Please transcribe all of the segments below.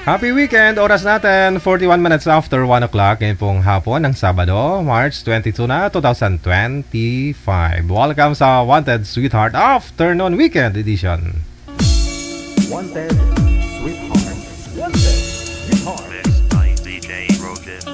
Happy weekend! Oras natin, 41 minutes after 1 o'clock. Ngayon pong hapon ng Sabado, March 22 na, 2025. Welcome sa Wanted Sweetheart Afternoon Weekend Edition. Wanted Sweetheart. Wanted Sweetheart. Mixed by DJ Rogan.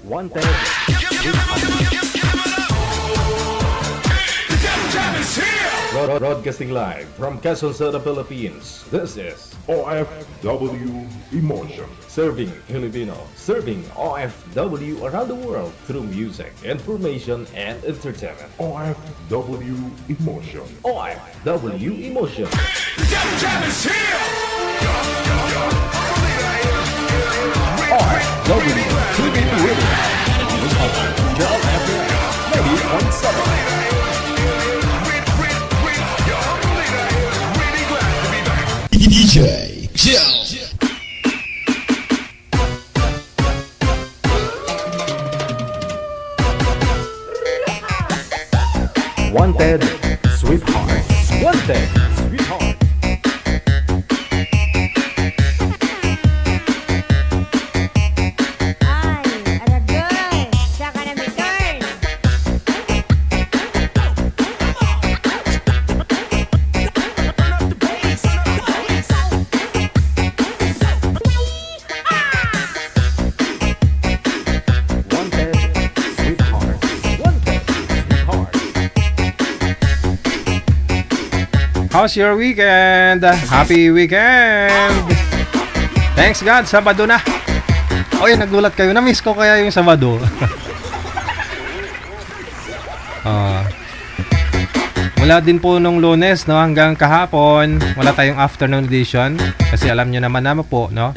Wanted Sweetheart. Broadcasting live from Quezon City, Philippines. This is OFW Emotion. Serving Filipino, serving OFW around the world through music, information, and entertainment. OFW Emotion. OFW Emotion. OFW TV Radio. Joel FM 90.7. DJ Jill. Wanted Sweetheart. Wanted Sweetheart. Ay, aragay. Saka na may turn. Wanted Sweetheart. Wanted Sweetheart. How's your weekend? Happy weekend! Thanks God, Sabado na. Oy, nagulat kayo. Na-miss ko kaya yung Sabado. Mula din po nung Lunes, no, hanggang kahapon, wala tayong afternoon edition. Kasi alam nyo naman po, no?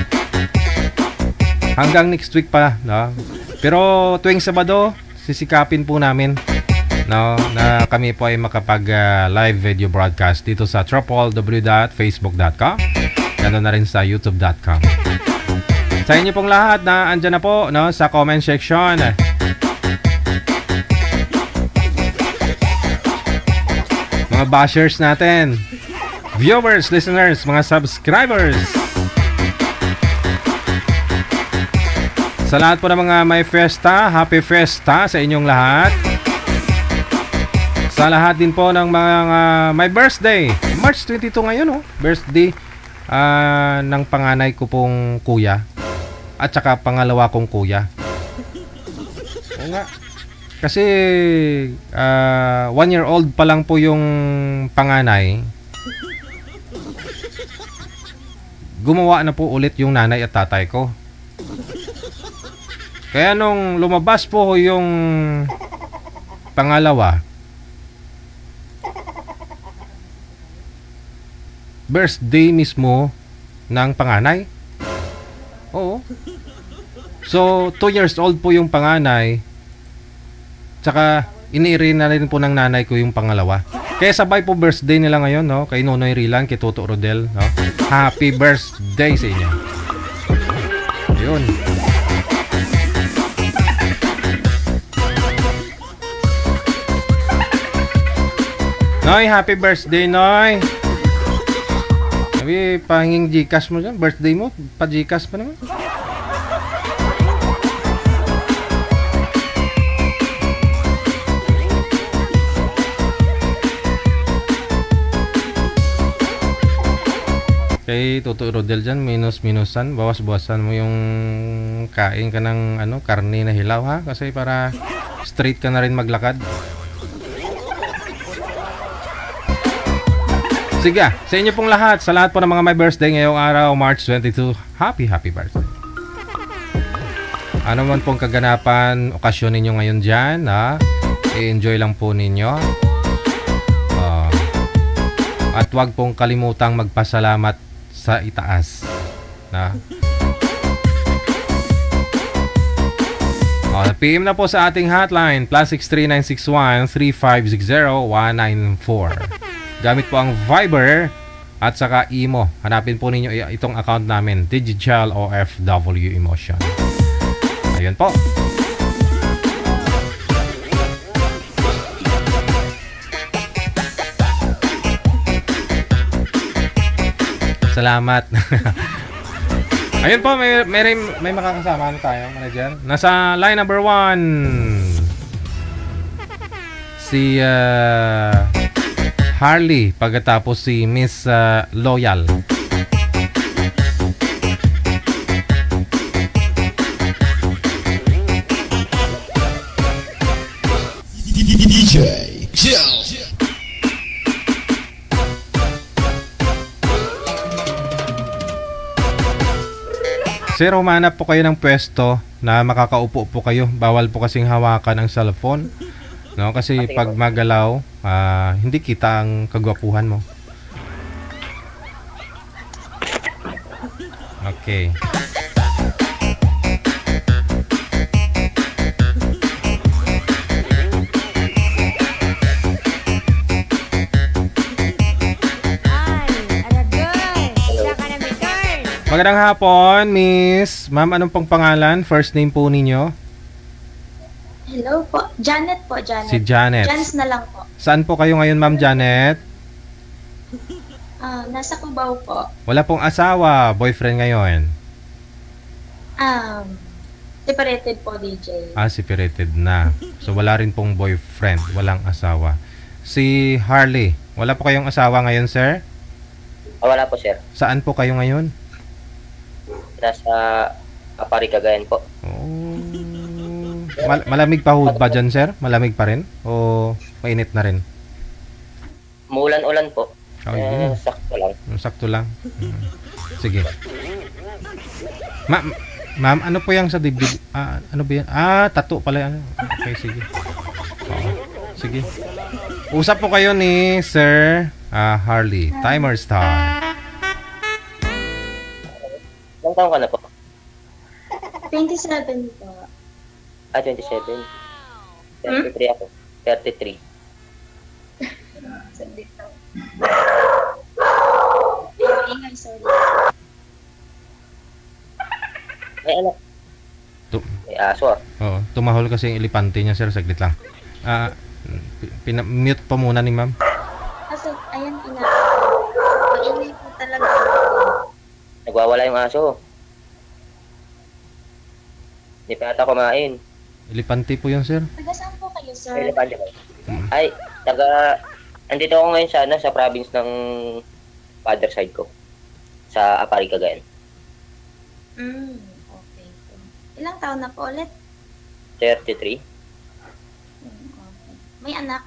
Hanggang next week pa, no? Pero tuwing Sabado, sisikapin po namin, no, na kami po ay makapag live video broadcast dito sa www.facebook.com, ganoon na rin sa youtube.com. Sa inyo pong lahat na andyan na po, no, sa comment section, mga bashers natin, viewers, listeners, mga subscribers, sa lahat po ng mga may fiesta, happy fiesta sa inyong lahat. Sa lahat din po ng mga may birthday, March 22 ngayon, oh, birthday ng panganay ko pong kuya at saka pangalawa kong kuya. Oo nga. Kasi 1 year old pa lang po yung panganay. Gumawa na po ulit yung nanay at tatay ko. Kaya nung lumabas po yung pangalawa, birthday mismo ng panganay. Oo. So, 2 years old po yung panganay. Tsaka, iniiri na rin po ng nanay ko yung pangalawa. Kaya sabay po birthday nila ngayon, no? Kay Nonoy Rilan, kay Toto Rodel, no? Happy birthday sa inyo. Ayun. Noy, happy birthday, Noy. Sabi, pahinging Gcash mo dyan. Birthday mo, pa-Gcash pa naman. Kay Toto Rodel dyan, minus-minusan. Bawas-bawasan mo yung kain ka ng karne na hilaw, ha? Kasi para straight ka na rin maglakad. Sige, sa inyo pong lahat, sa lahat po ng mga may birthday ngayong araw, March 22, happy birthday. Ano man pong kaganapan, okasyon ninyo ngayon dyan, ha? I-enjoy lang po ninyo. At wag pong kalimutang magpasalamat sa itaas. Na? PM na po sa ating hotline, +63961 3560 194. Gamit po ang Viber at saka Imo. Hanapin po ninyo itong account namin, Digital OFW Emotion. Ayun po. Salamat. Ayun po, may makakasama tayo, manager. Nasa line number 1 si Harley, pagkatapos si Miss Loyal. DJ Joe. Sir, humanap po kayo ng pwesto na makakaupo po kayo. Bawal po kasing hawakan ang cellphone. No, kasi pag magalaw, hindi kita ang kagwapuhan mo. Okay. Magandang hapon, Miss. Ma'am, anong pong pangalan? First name po ninyo? Hello po. Janet po, Janet. Si Janet. Jans na lang po. Saan po kayo ngayon, Ma'am Janet? Nasa Cubao po. Wala pong asawa, boyfriend ngayon? Separated po, DJ. Separated na. So, wala rin pong boyfriend, walang asawa. Si Harley, wala po kayong asawa ngayon, sir? Wala po, sir. Saan po kayo ngayon? Nasa Apari, Cagayan po. Oh. Malamig pa ho ba dyan, sir? Malamig pa rin? O mainit na rin? Muulan-ulan po. Okay. Sakto lang. Sakto lang. Sige. Ma'am, ano po yung sa dibdib? Ano ba yan? Tattoo pala. Okay, sige. Oo. Sige. Usap po kayo ni Sir Harley. Timer start. Ilang taon ka na po? 27 po. 27. 33 ako. 33. Saglit lang. Ingay, sorry. May anak. May aso ah. Oo, tumahol kasi yung elepante niya, sir. Saglit lang. Mute pa muna ni ma'am. Kasi, ayan, maingay po talaga. Nagwawala yung aso. Hindi pa ata kumain. Elepante po yun, sir. Taga saan po kayo, sir? Elepante ba? Ay, andito ako ngayon sa province ng father side ko. Sa Apari, Cagayan. Okay po. Ilang taon na po ulit? 33. Okay. May anak?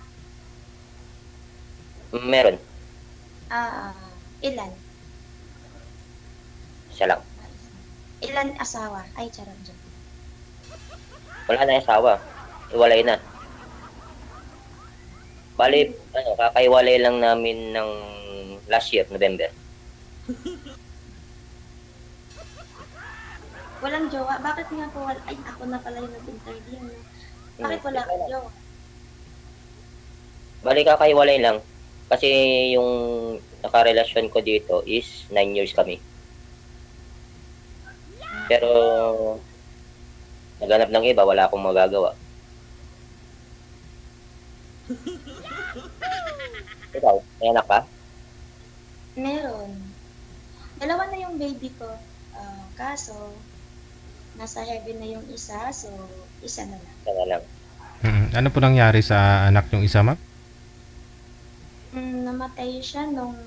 Meron. Ilan? Siya lang. Ilan asawa? Ay, charot dyan. Wala na yung asawa. Iwalay na. Bali, kakaiwalay lang namin ng last year, November. Walang jowa? Bakit nga po wala? Ay, ako na pala yung nag-interview. No? Bakit wala kang jowa? Bali, kakaiwalay lang. Kasi yung nakarelasyon ko dito is 9 years kami. Pero, naghanap ng iba, wala akong magagawa. Ikaw, may anak ka? Meron. Dalawa na yung baby ko. Kaso, nasa heaven na yung isa, so isa na lang. Isa na lang. Ano po nangyari sa anak yung isa, ma'am? Namatay siya nung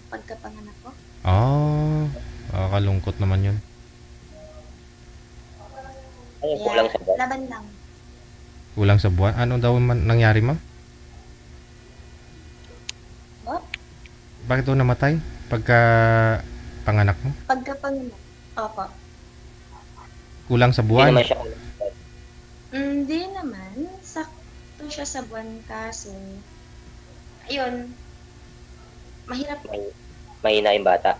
pagkapanganak ko. Kalungkot naman yun. Ay, kulang sa buwan. Laban lang. Kulang sa buwan. Ano daw nangyari, ma'am? Oh? Bakit daw namatay? Pagka panganak mo? Pagkapanganak. Opo. Kulang sa Hindi buwan? naman siya. Hindi naman. Sakto siya sa buwan kaso. Ayun. Mahirap. Mahina yung bata.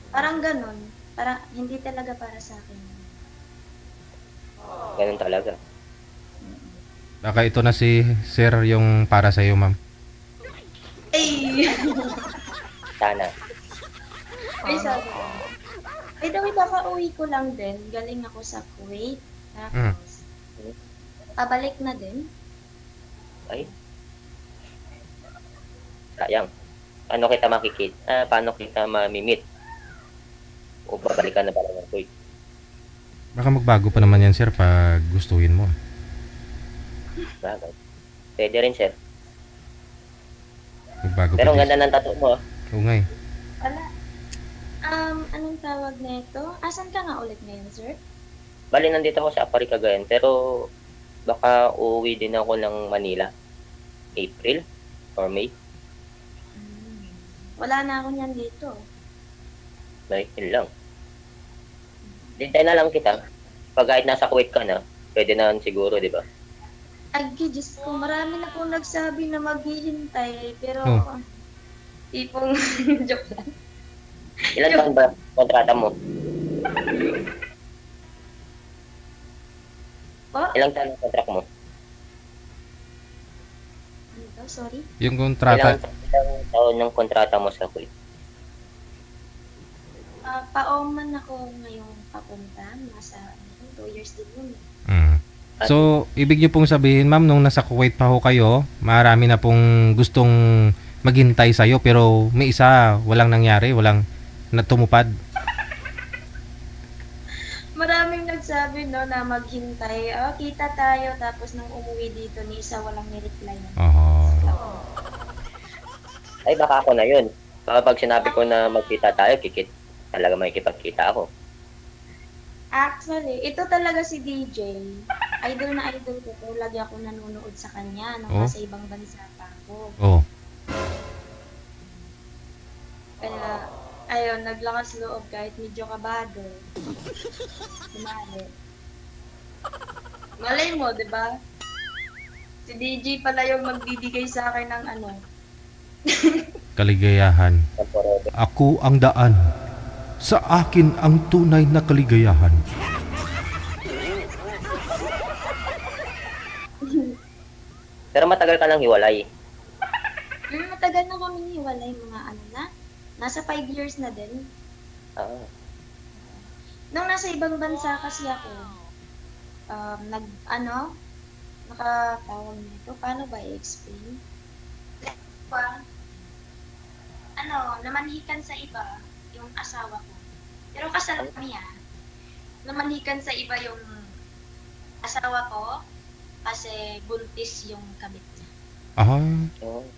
Parang ganun. Parang hindi talaga para sa akin. Ganun talaga. Baka ito na si Sir yung para sa'yo, ma'am. Ay! Sana. Ay, sabi ko. By the way, baka uwi ko lang din. Galing ako sa Kuwait. Tapos, pabalik na din. Ay. Sayang. Paano kita mamimit? O babalikan na pala ng Kuwait? Baka magbago pa naman yan, sir, pag gustuhin mo. Bagay. Pwede rin, sir. Magbago Pero ang pa ganda ng tattoo mo. Oo nga eh. Wala. Anong tawag na ito? Asan ka nga ulit ngayon, sir? Bali, nandito ako sa Apari, Cagayan. Pero baka uuwi din ako ng Manila. April or May. Wala na ako niyan dito. May yun lang. Dintay na lang kita. Pag kahit nasa Kuwait ka na, pwede na siguro, di ba? Agi, Diyos ko, marami na pong nagsabi na maghihintay. Pero, tipong joke lang. Ilan taon ba kontrata mo? Po? Ilang taon ang contract mo? Ano to? Sorry? Yung kontrata, Ilang taon ng kontrata mo sa Kuwait? Paoman ako ngayong papunta. Nasa 2 years din yun. So, ibig niyo pong sabihin, ma'am, nung nasa Kuwait pa ho kayo, marami na pong gustong maghintay sa'yo, pero may isa, walang nangyari, walang natumupad. Maraming nagsabi no na maghintay. Kita tayo. Tapos nang umuwi dito ni isa, walang nireply. Ay, baka ako na yun. Baka pag sinabi ko na magkita tayo, talaga makikipagkita ako. Actually, ito talaga si DJ. idol na idol ko, pero lagi ako nanonood sa kanya nung Oh. nasa ibang bansa pa ako. Oh. Kaya, ayun, naglakas loob kahit medyo kabado. Sumali. Malay mo, di ba? Si DJ pala yung magbibigay sa akin ng ano. Kaligayahan. Ako ang daan. Sa akin ang tunay na kaligayahan. Pero matagal ka nang hiwalay. Matagal na kami hiwalay, mga ano na. Nasa 5 years na din. Ah. Nung nasa ibang bansa kasi ako, nakatawag nito, paano ba i-explain? Namanhikan sa iba yung asawa ko. Pero kasal kami namanhikan sa iba yung asawa ko kasi buntis yung kabit niya. Ah,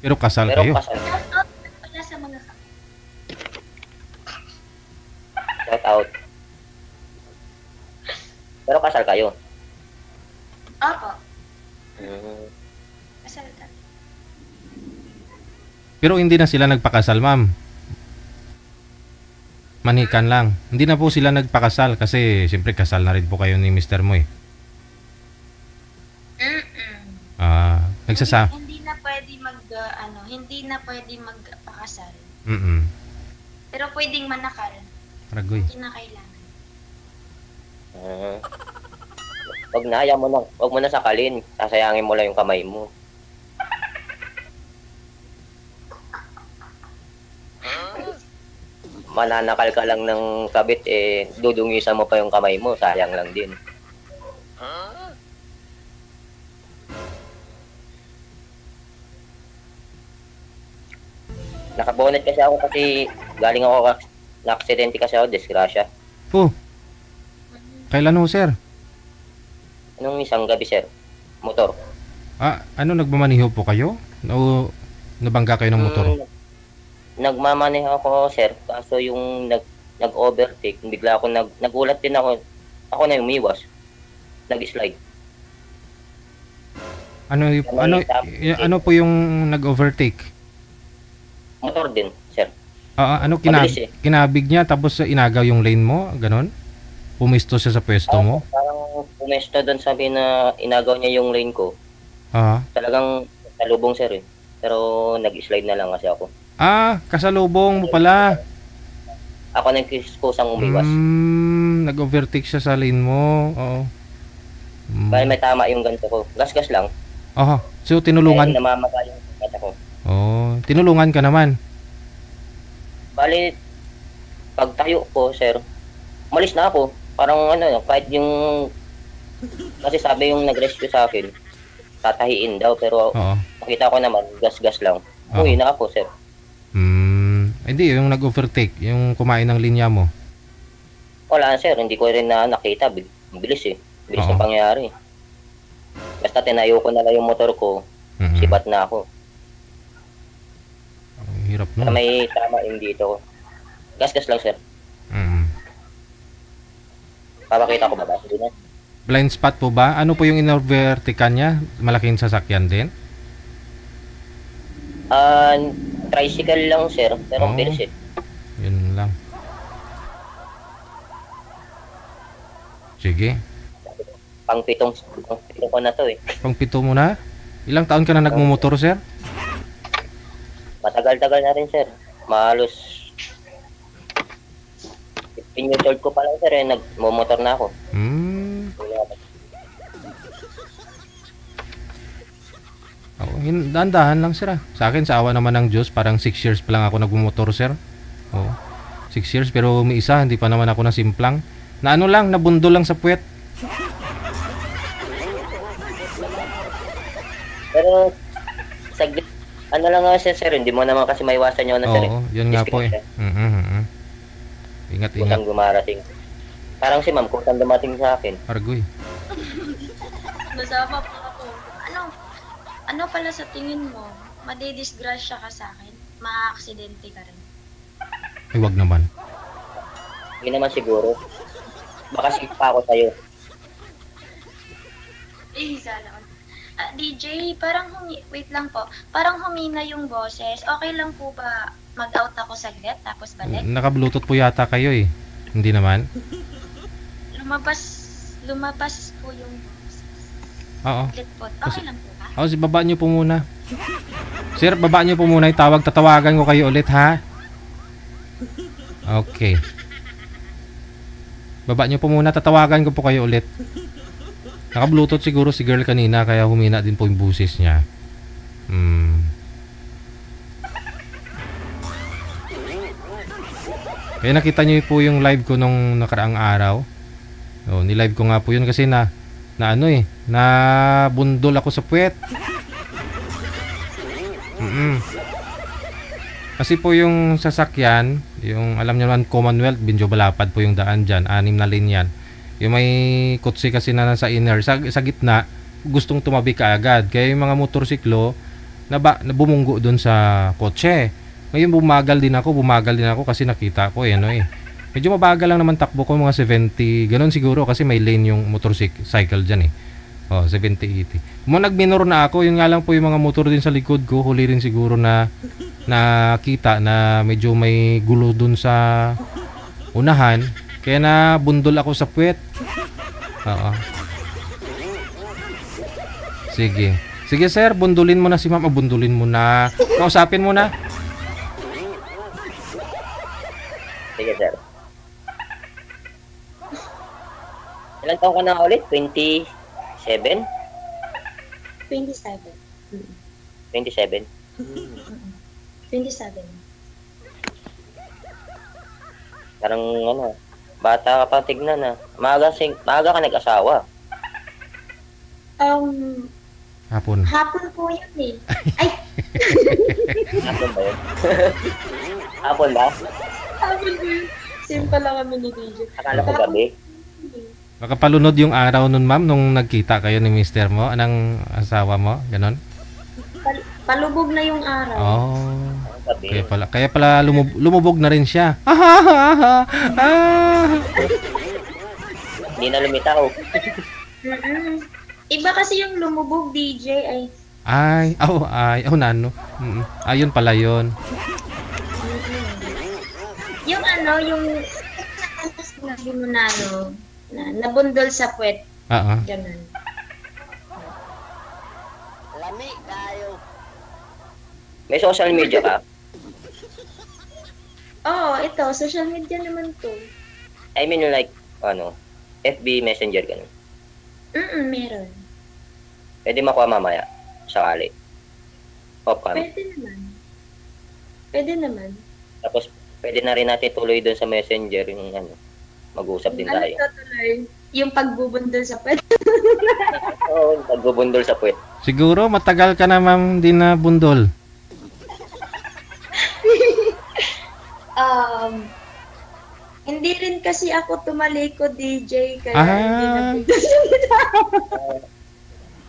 pero kasal kayo. Shout out pala sa mga kabit. Shout out. Pero kasal kayo. Opo, Mm. kasal kami. Pero hindi na sila nagpakasal, ma'am. Manikan lang. Hindi na po sila nagpakasal kasi siyempre kasal na rin po kayo ni Mr. mo eh. Nagsasa. Hindi na pwede magpakasal. Mm. Pero pwedeng manakal. Ragoy. Hindi na kailangan. Wag na, ayaw mo na. Wag mo na sakalin. Sasayangin mo lang yung kamay mo. Mananakal ka lang ng kabit, dudungisan mo pa yung kamay mo. Sayang lang din. Nakabonet kasi ako kasi galing ako na-aksidente kasi ako, disgrasya. Oh. Kailan ho, sir? Anong isang gabi, sir? Motor. Nagmamaniho po kayo? O nabangga kayo ng motor? Nagmamaneho ako, sir. Kaso yung nag-overtake, bigla ako nagulat din ako. Ako na umiwas. Nag-slide. Ano po yung nag-overtake? Motor din, sir. Mabilis kinabig niya tapos inagaw yung lane mo? Ganon? Pumisto siya sa pwesto mo? Parang pumesto doon, sabi na inagaw niya yung lane ko. Talagang salubong, sir eh. Pero nag-slide na lang kasi ako. Kasalubong mo pala. Ako nagkusang umiwas. Nag-overtake siya sa lane mo. Oo. Dahil may tama yung ganito ko. Gas-gas lang. So tinulungan? Dahil namamaga yung mata ko. Tinulungan ka naman? Bali, pagtayo ko, sir, malis na ako. Parang kahit yung... Kasi sabi yung nag-rescue sa akin, tatahiin daw. Pero nakita ko naman, gas-gas lang. Uwi na ako, sir. Hindi, yung nag-overtake, yung kumain ng linya mo. Wala, sir. Hindi ko rin nakita. Bilis eh. Bilis ang pangyayari. Basta tinayo ko na lang yung motor ko, sibat na ako. Hirap na. May tama yung dito. Gas-gas lang, sir. Papakita ko ba ba? Hindi na. Blind spot po ba? Ano po yung inovertikan niya? Malaking sasakyan din? Tricycle lang, sir. Pero bilis eh. Yun lang. Sige. Pang-pitong ko na to eh. Pang-pito mo na? Ilang taon ka na nagmumotor, sir? Matagal-tagal na rin, sir. Mahalos 15 years old ko pa lang, sir, nagmumotor na ako. Dahan-dahan lang, sir. Sa akin, sa awa naman ng Diyos, parang 6 years pa lang ako nagmumotor, sir. 6 years, pero may isa, hindi pa naman ako nasimplang. Nabundol lang sa puwet. Pero, saglit, lang nga sir, hindi mo naman kasi maiwasan yun na, sir. Yun nga po eh. Ingat. Kusang dumarating. Parang si ma'am, kusang dumating sa akin. Argoy. Nasama pa ako. Ano pala sa tingin mo? Madidisgrasya ka sa akin? Maa-aksidente ka rin? Ay, wag naman. Hindi naman siguro. Baka pa ako sa'yo. sana all. DJ, parang wait lang po. Parang humina yung boses. Okay lang po ba mag-out ako saglit tapos balik? Naka-bluetooth po yata kayo eh. Hindi naman? Lumabas po yung boses. Oo. Saglit po. Okay lang po ba? Baba nyo po muna. Sir, baba nyo po muna. Tatawagan ko kayo ulit, ha? Okay. Baba nyo po muna. Tatawagan ko po kayo ulit. Naka-bluetooth siguro si girl kanina, kaya humina din po yung busis niya. Kaya nakita nyo po yung live ko nung nakaraang araw. Ni-live ko nga po yun kasi na bundol ako sa puwet. Kasi po yung sasakyan, yung alam nyo naman Commonwealth, Binjo Balapad po yung daan dyan, 6 na lane yan. Yung may kotse kasi na nasa inner, sa gitna, gustong tumabi ka agad. Kaya yung mga motorsiklo, na bumunggo dun sa kotse. Ngayon bumagal din ako kasi nakita ko medyo mabagal lang naman takbo ko, mga 70, ganun siguro kasi may lane yung motorcycle dyan 70-80. Nag-minor na ako, yun nga lang po yung mga motor din sa likod ko, huli rin siguro na nakita na medyo may gulo dun sa unahan. Kaya na bundol ako sa puwet. Oo. Sige. Sige sir, bundulin mo na si ma'am. Bundulin mo na. Kausapin mo na. Sige, sir. Ilan taon ka na ulit? 27? 27. 27? 27. Parang bata ka pa tignan Maaga ka nag-asawa. Hapon. Hapon po yun Ay! Hapon ba yun? Hapon ba? Hapon po yun. Simple lang kami ni DJ. Akala ko gabi. Makapalunod yung araw nun ma'am nung nagkita kayo ni mister mo, anong asawa mo, ganon? Palubog na yung araw. Gabi. Kaya pala lumubog na rin siya. Hindi na lumitaw. Iba kasi yung lumubog, DJ, ayun pala yun. Yung yung sinabi mo na nabundol sa puwet. Ganun. Lami tayo. May social media ka? Ito, social media naman to. I mean like, FB Messenger ganun. Meron. Pwede makuha mamaya, sakali. Off-cam. Pwede naman. Tapos, pwede na rin natin tuloy doon sa Messenger yung mag-uusap din tayo. Tuloy? Yung pagbubundol sa puwet? Oo, pagbubundol sa puwet. Siguro matagal ka na ma'am din na bundol. Hindi rin kasi ako tumalikod, DJ, kaya hindi na bundol.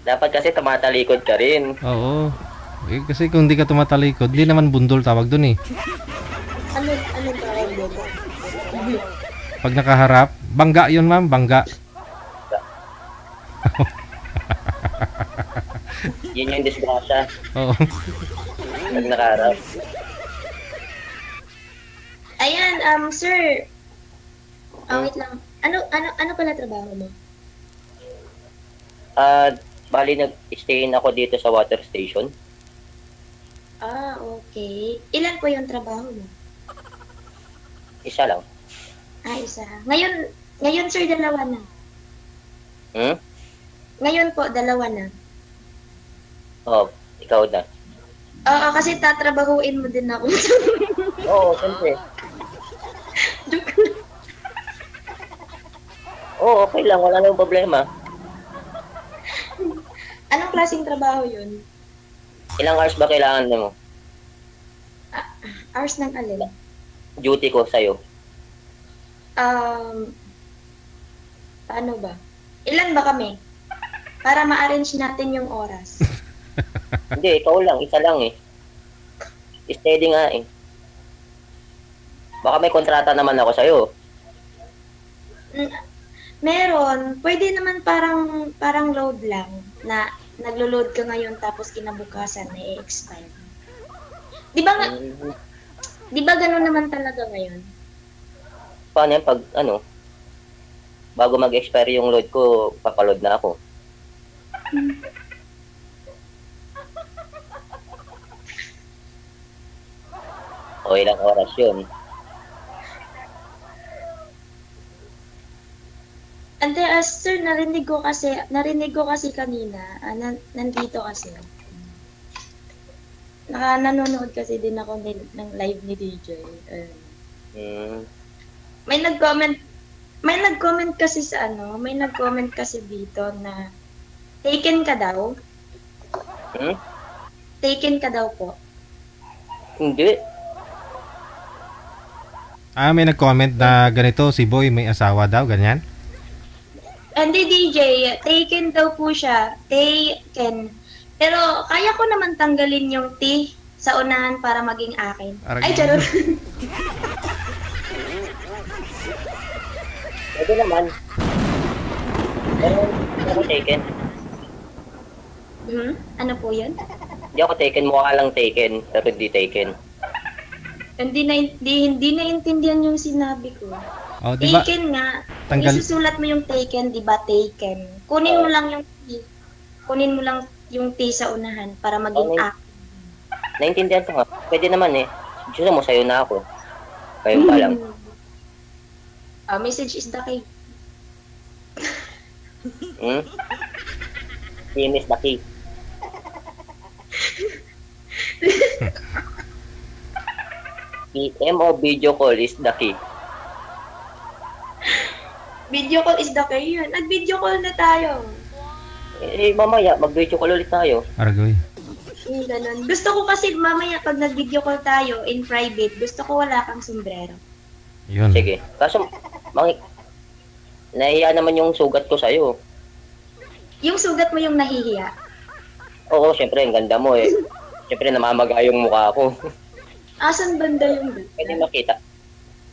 Dapat kasi tumatalikod ka rin. Oo. Kasi kung hindi ka tumatalikod, hindi naman bundol tawag dun Anong tawag doon? Pag nakaharap, bangga yun ma'am, bangga. Yun yung disgrasya. Oo. Pag nakaharap. Ayan, sir. Wait lang. Ano pala trabaho mo? Bali nag-stay ako dito sa water station. Okay. Ilan po yung trabaho mo? Isa lang. Isa. Ngayon sir, dalawa na. Ngayon po, dalawa na. Ikaw na. Oo, kasi tatrabahuin mo din ako. Oo, siyempre. Joke lang. Oo, okay lang. Wala nang problema. Anong klaseng trabaho yun? Ilang hours ba kailangan mo? Hours ng alin? Duty ko sa'yo. Paano ba? Ilan ba kami? Para ma-arrange natin yung oras. Hindi, ikaw lang. Isa lang Steady nga Baka may kontrata naman ako sa'yo. Meron, pwede naman parang load lang na naglo-load ka ngayon tapos kinabukasan na i-expire. Di ba gano'n naman talaga ngayon? Paano yan pag bago mag-expire yung load ko, papaload na ako. O ilang oras yun? Ante, sir, narinig ko kasi kanina, nandito kasi. Nanonood kasi din ako ng live ni DJ. May nag-comment kasi dito na taken ka daw. Taken ka daw po. Hindi. May nag-comment na ganito, si Boy may asawa daw, ganyan? Hindi, DJ, taken daw po siya. Taken. Pero kaya ko naman tanggalin yung T sa unahan para maging akin. Ay, charot. Pwede naman. Pero hindi ako taken. Ano po yun? Hindi ako taken, mukha lang taken, pero hindi taken. Hindi naintindihan yung sinabi ko. Oh, diba, taken nga. tanggal... Isusulat mo yung taken, di ba? Taken. Kunin mo lang yung T. Kunin mo lang yung T sa unahan para maging akin. Naintindihan ko nga. Pwede naman eh. Gusto mo, sa'yo na ako. Kayo pa lang. Message is the key. Team is the key. PM o video call is the key. Video call is the key yun. Nag-video call na tayo. Mamaya, mag-video call ulit tayo. Aragoy. Ganun. Gusto ko kasi mamaya pag nag-video call tayo in private, gusto ko wala kang sombrero. Yun. Sige. Kaso, nahiya naman yung sugat ko sa'yo. Yung sugat mo yung nahihiya? Oo, syempre, ang ganda mo eh. Syempre, namamaga yung mukha ko. Asan banda yung ganda? Pwede makita.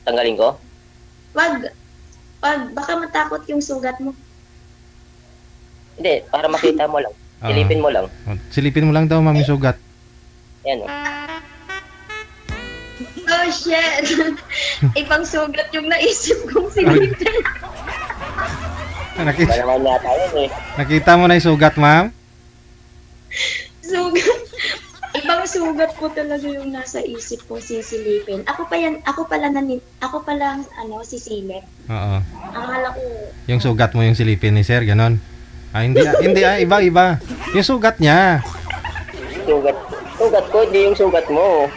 Tanggalin ko? Wag, baka matakot yung sugat mo. Hindi, para makita mo lang. Silipin mo lang. Silipin mo lang daw, mami, sugat. Yan o. Oh, shit! Ibang sugat yung naisip kong silipin. Nakita, naman yata yun eh. nakita mo na yung sugat, ma'am? Sugat. Ibang sugat ko talaga yung nasa isip kong sisilipin. Ako pala sisilip. Oo. Akala ko, Yung sugat mo yung silipin ni sir, ganon. Hindi, iba. Yung sugat niya. Sugat ko, hindi yung sugat mo.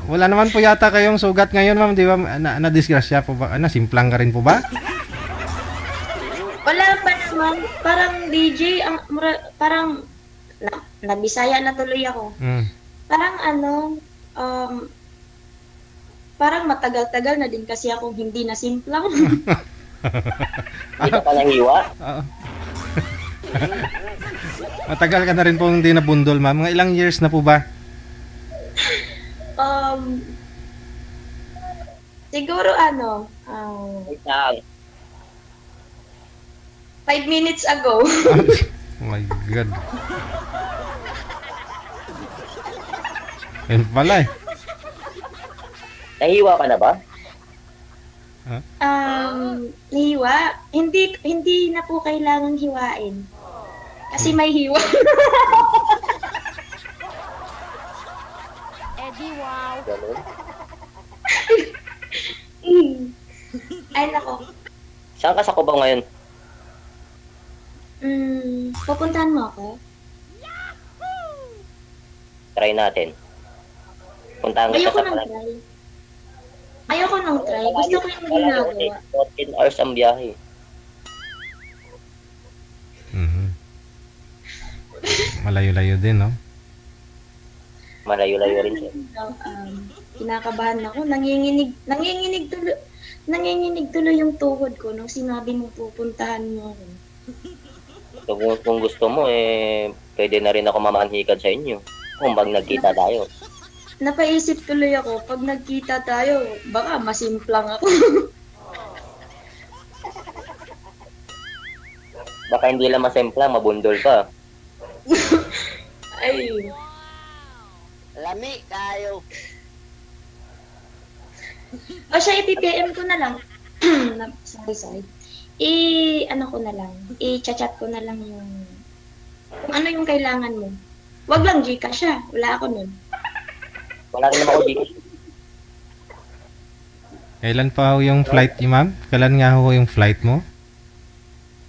Wala naman po yata kayong sugat ngayon, ma'am, di ba? Na-disgrasya po ba? Simplang ka rin po ba? wala pa naman. Parang DJ, parang nabisaya na tuloy ako. Parang parang matagal-tagal na din kasi akong hindi na simplang. Hindi ka pa nanghiwa? Oo. Matagal ka na rin po hindi nabundol, ma'am. Mga ilang years na po ba? Siguro 5 minutes ago. Oh my God. Ayun pala eh. Nahiwa ka na ba? Hiwa? Hindi na po kailangang hiwain. Kasi may hiwa. Eddie, wow. Ganun. Ay, nako. Saan ka sa Cubao ngayon? Pupuntahan mo ako? Try natin. Puntahan kita Ayoko sa nang try. Ayoko nang try. Gusto ko yung ginagawa. 14 hours ang biyahe. Malayo-layo din, no? Malayo-layo rin siya. Kinakabahan ako. Nanginginig tuloy yung tuhod ko nung sinabi mo pupuntahan mo ako. So, kung gusto mo, pwede na rin ako mamanhikad sa inyo. Kung pag nagkita tayo. Napaisip tuloy ako, pag nagkita tayo, baka masimplang ako. Baka hindi lang masempla, mabundol pa. Ay, Lami kayo. o siya, i-PPM ko na lang. Sorry. Ano ko na lang. I-chat ko na lang yung kung ano yung kailangan mo. Wag lang Gcash siya. Wala ako nun. Wala rin naman ako dito. Kailan pa ho yung flight niyo, ma'am? Kailan nga ho yung flight mo?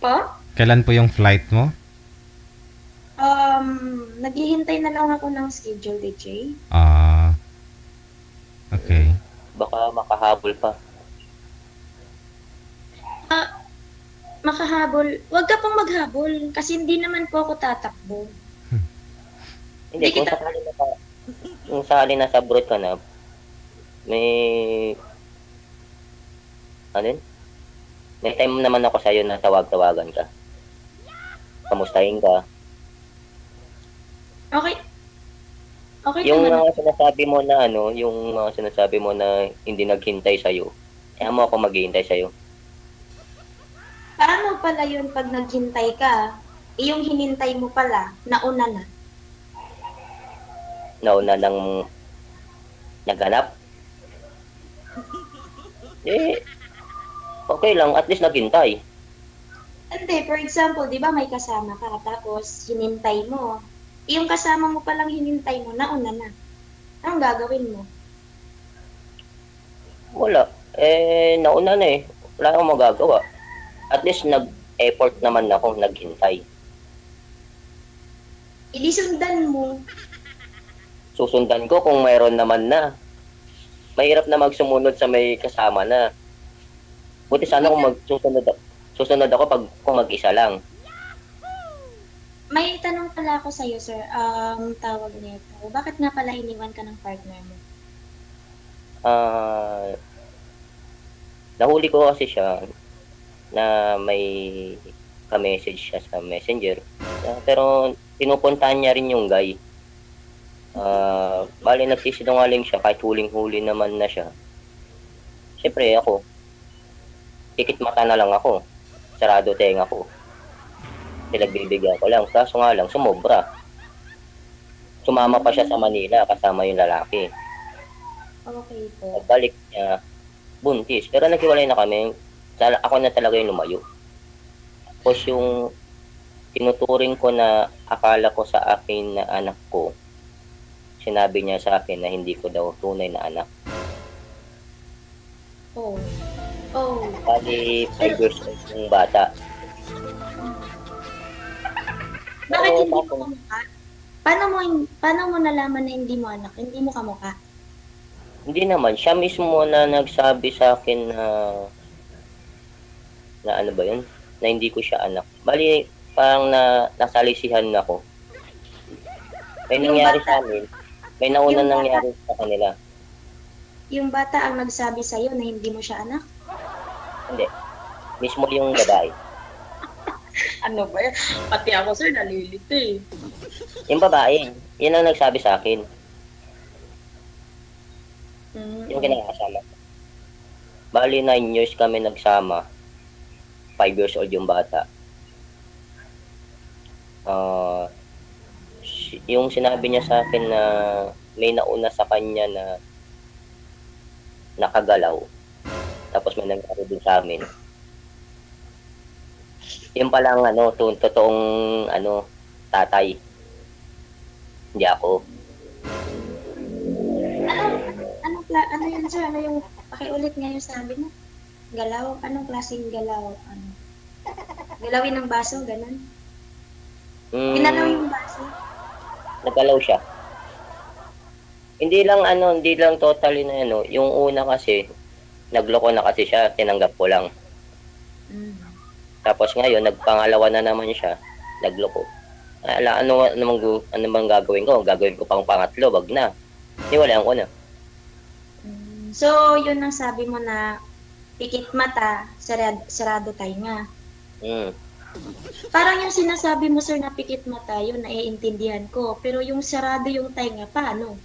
Po? Kailan po yung flight mo? Naghihintay na lang ako ng schedule, DJ. Okay. Baka makahabol pa. Makahabol. Wag ka pang maghabol kasi hindi naman po ako tatakbo. Hindi, kung sakali nasa abroad ka na, may time naman ako sa'yo na tawag-tawagan ka. Kamustahin ka. Okay. Okay Yung naman. mga sinasabi mo na yung mga sinasabi mo na hindi naghintay sa'yo, kaya mo ako maghihintay sa'yo. Paano pala yun pag naghintay ka? Yung hinintay mo pala, nauna na. Nauna nang naghanap. Okay lang, at least naghintay. Hindi, for example, di ba may kasama ka, tapos hinintay mo. Yung kasama mo palang hinintay mo, nauna na. Anong gagawin mo? Wala. Nauna na eh. Wala akong magagawa. At least nag-effort naman ako, naghintay. Hindi sundan mo. Susundan ko kung mayroon naman na. Mahirap na magsumunod sa may kasama na. Buti sana kung susunod ako kung mag-isa lang. May tanong pala ako sa'yo, sir. Tawag nito. Bakit nga pala iniwan ka ng partner mo? Nahuli ko kasi siya na may ka-message siya sa messenger. Pero pinupuntahan niya rin yung guy. Bali nagsisinungaling siya kahit huling-huli naman na siya. Siyempre ako, tikit mata na lang ako. Sarado tenga ko. Pinagbibigyan ko lang. Kaso nga lang, sumobra. Sumama pa siya sa Manila kasama yung lalaki. Okay po. Pagbalik niya, buntis. Pero naghiwalay na kami. Ako na talaga yung lumayo. Tapos yung tinuturing ko na akala ko sa akin na anak ko, sinabi niya sa akin na hindi ko daw tunay na anak. Oh. Bali, 5 years old yung bata. Bakit hindi mo kamukha? Paano mo nalaman na hindi mo anak? Hindi mo kamukha? Hindi naman. Siya mismo na nagsabi sa akin na ano ba yun? Na hindi ko siya anak. Bali, parang nasalisihan ako. May nangyari sa amin. May nauna nangyari sa kanila. Yung bata ang nagsabi sa'yo na hindi mo siya anak? Hindi. Mismo yung babae. Ano ba yan? Pati ako, sir, nalilito eh. Yung babae, yun ang nagsabi sa akin. Yung kinakasama. Bali, 9 years kami nagsama. 5 years old yung bata. Yung sinabi niya sa akin na may nauna sa kanya na nakagalaw. Tapos may nangyari din sa amin. Yung palang totoong tatay. Hindi ako. Ano yun, sir? Ano yung, pakiulit nga yung sabi mo? Galaw? Anong klaseng galaw? Galawin ng baso, ganun? Pinalaw yung baso? Nagalaw siya. Hindi lang totally na yung una kasi, nagloko na kasi siya, tinanggap ko lang. Tapos ngayon, nagpangalawa na naman siya, nagloko. Ano bang gagawin ko? Gagawin ko pang pangatlo, wag na. Niwalaan ko na. So, yun ang sabi mo na pikit mata, sarado tainga. Parang yung sinasabi mo, sir, na pikit mata, yun naiintindihan ko. Pero yung sarado yung tainga, paano?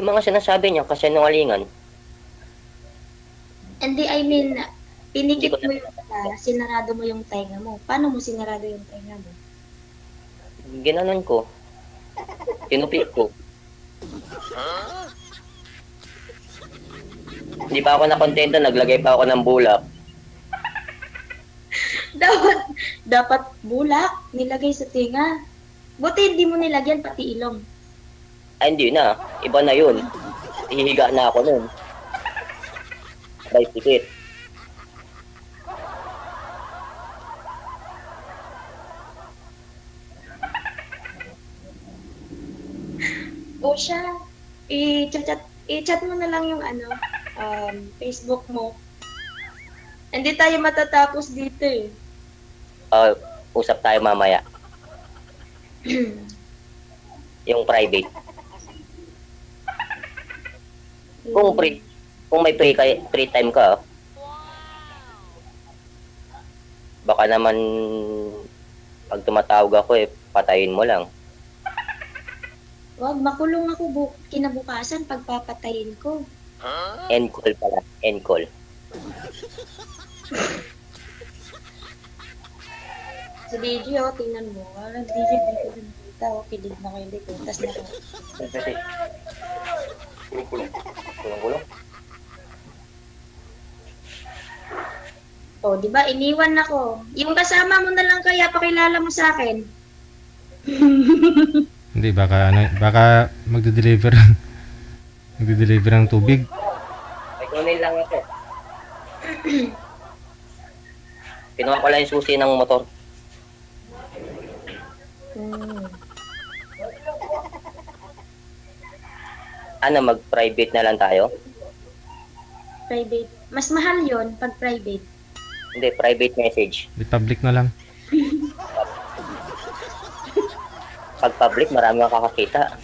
Yung mga sinasabi niya, kasinungalingan. Hindi, I mean, Pinikit Hindi ko mo yung sinarado mo yung tenga mo. Paano mo sinarado yung tenga mo? Ginanon ko. Tinupik ko. Hindi pa ako nakontento, naglagay pa ako ng bulak. Dapat bulak nilagay sa tenga. Buti hindi mo nilagyan pati ilong. Ay, hindi na. Iba na yun. Hihiga na ako nun. Sabay pikit. O siya, i-chat mo na lang yung Facebook mo. Hindi tayo matatapos dito eh. Usap tayo mamaya. Yung private. Kung may free time ka, baka naman pag tumatawag ako patayin mo lang. Wag, makulong ako kinabukasan pagpapatayin ko. End call pala. End call. Si DJ, tingnan mo. DJ dito din kita. Kilig na kilig. Tapos na ko. Kulong-kulong. O, di ba? Iniwan ako. Yung kasama mo na lang kaya pakilala mo sa akin. Hindi, baka magde-deliver ng tubig. May kunin lang ako. Kinuha ko lang yung susi ng motor. Ano, mag-private na lang tayo? Private. Mas mahal yon pag private. Hindi, private message. Di public na lang. Pag public, marami kang kakakita.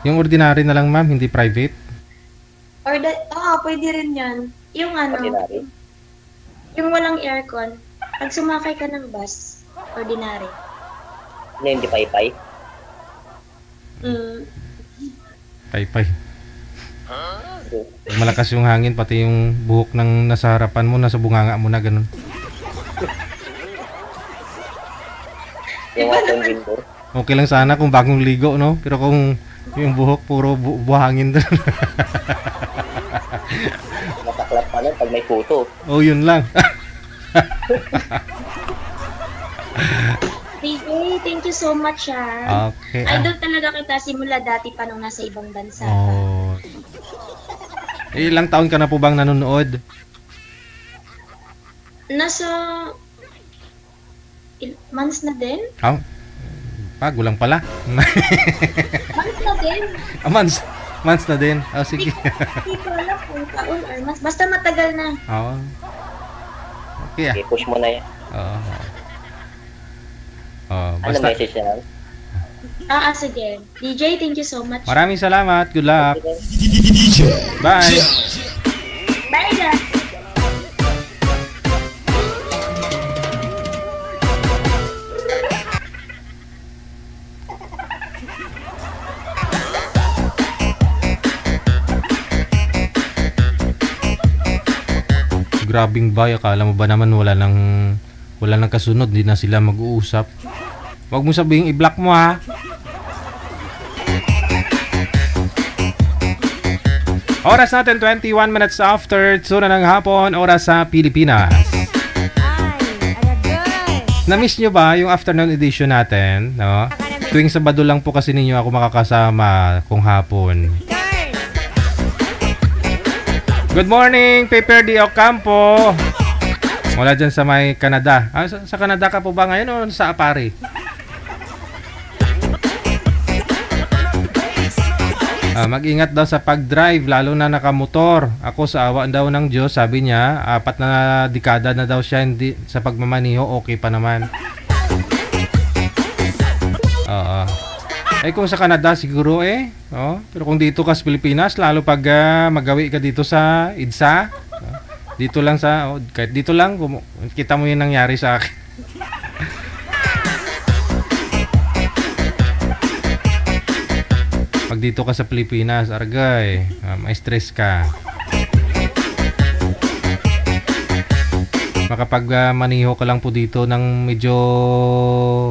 Yung ordinary na lang, ma'am, hindi private. Pwede rin yan. Yung Ordinary? yung walang aircon. Pag sumakay ka ng bus, ordinary. Ano, hindi pay-pay? Pay-pay. Malakas yung hangin, pati yung buhok ng nasa harapan mo, nasa bunganga mo na, ganun. Yung open window. Okay lang sana kung bagong ligo, no? Pero kung yung buhok, puro buhangin doon. Masaklap pa lang pag may photo. Oh, yun lang. DJ, thank you so much, Okay. Idol talaga kita simula dati pa nung nasa ibang bansa ka. Oh. Ilang taon ka na po bang nanonood? Nasa months na din? Bago lang pala. Months na din? Months na din. Oh, sige. Hindi ko alam kung taon or months. Basta matagal na. Oo. Okay. Okay, push mo na yan. Oo. Ano message na lang? Sige. DJ, thank you so much. Maraming salamat. Good luck. DJ Bye. Bye, guys. Grabing bay, akala mo ba naman wala nang kasunod, di na sila mag-uusap. Huwag mo sabihin i-block mo, ha. Oras natin 21 minutes after 2 na ng hapon, oras sa Pilipinas. Na-miss nyo ba yung afternoon edition natin, no? Tuwing Sabado lang po kasi ninyo ako makakasama kung hapon. Good morning, Paper D. Ocampo. Wala dyan sa may Canada. Sa Canada ka po ba ngayon o sa Apari? Mag-ingat daw sa pag-drive, lalo na nakamotor. Ako sa awa daw ng Diyos, sabi niya, 4 na dekada na daw siya hindi, sa pagmamaniho, okay pa naman. Kung sa Canada siguro pero kung dito ka sa Pilipinas, lalo pag magawi ka dito sa EDSA, dito lang kahit dito lang, kita mo yung nangyari sa akin. Pag dito ka sa Pilipinas, argay, may stress ka. Makapag maniho ka lang po dito ng medyo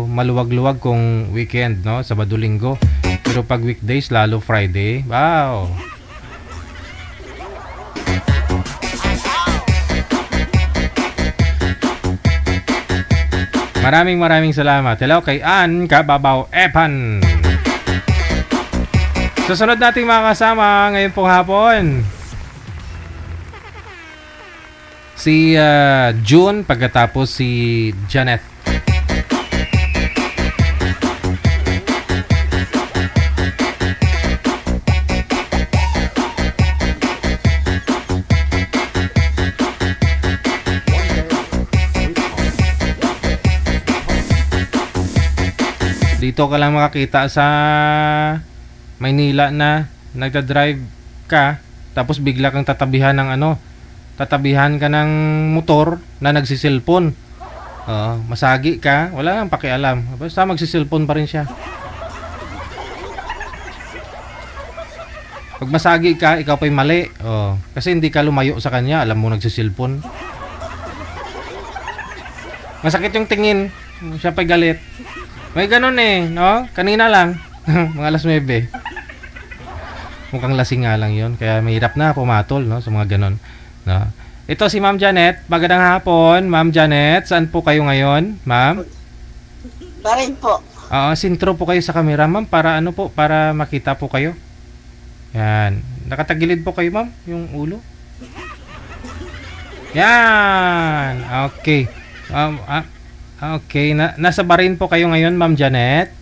maluwag-luwag kung weekend, no? Sabado, Linggo. Pero pag weekdays, lalo Friday, wow! Maraming salamat. Hello kay Ann Kababaw Epan. Susunod nating mga kasama ngayon pong hapon. Si June, pagkatapos si Janet. Dito ka lang makakita sa Maynila na nagda-drive ka tapos bigla kang tatabihan ng tatabihan ka ng motor na nagsisilpon. Masagi ka, wala nang pakialam. Basta magsisilpon pa rin siya. Pag masagi ka, ikaw pa'y mali. Kasi hindi ka lumayo sa kanya, alam mo nagsisilpon. Masakit yung tingin, siya pa'y galit. May ganun no? Kanina lang, mga alas 9. Mukhang lasing nga lang yun, kaya mahirap na pumatol, no? Sa mga ganun. No? Ito si Ma'am Janet. Magandang hapon, Ma'am Janet. Saan po kayo ngayon, Ma'am? Barin po. Sintro po kayo sa camera, Ma'am, para para makita po kayo. Yan. Nakatagilid po kayo, Ma'am, yung ulo. Yan. Okay. Okay. Nasa barin po kayo ngayon, Ma'am Janet?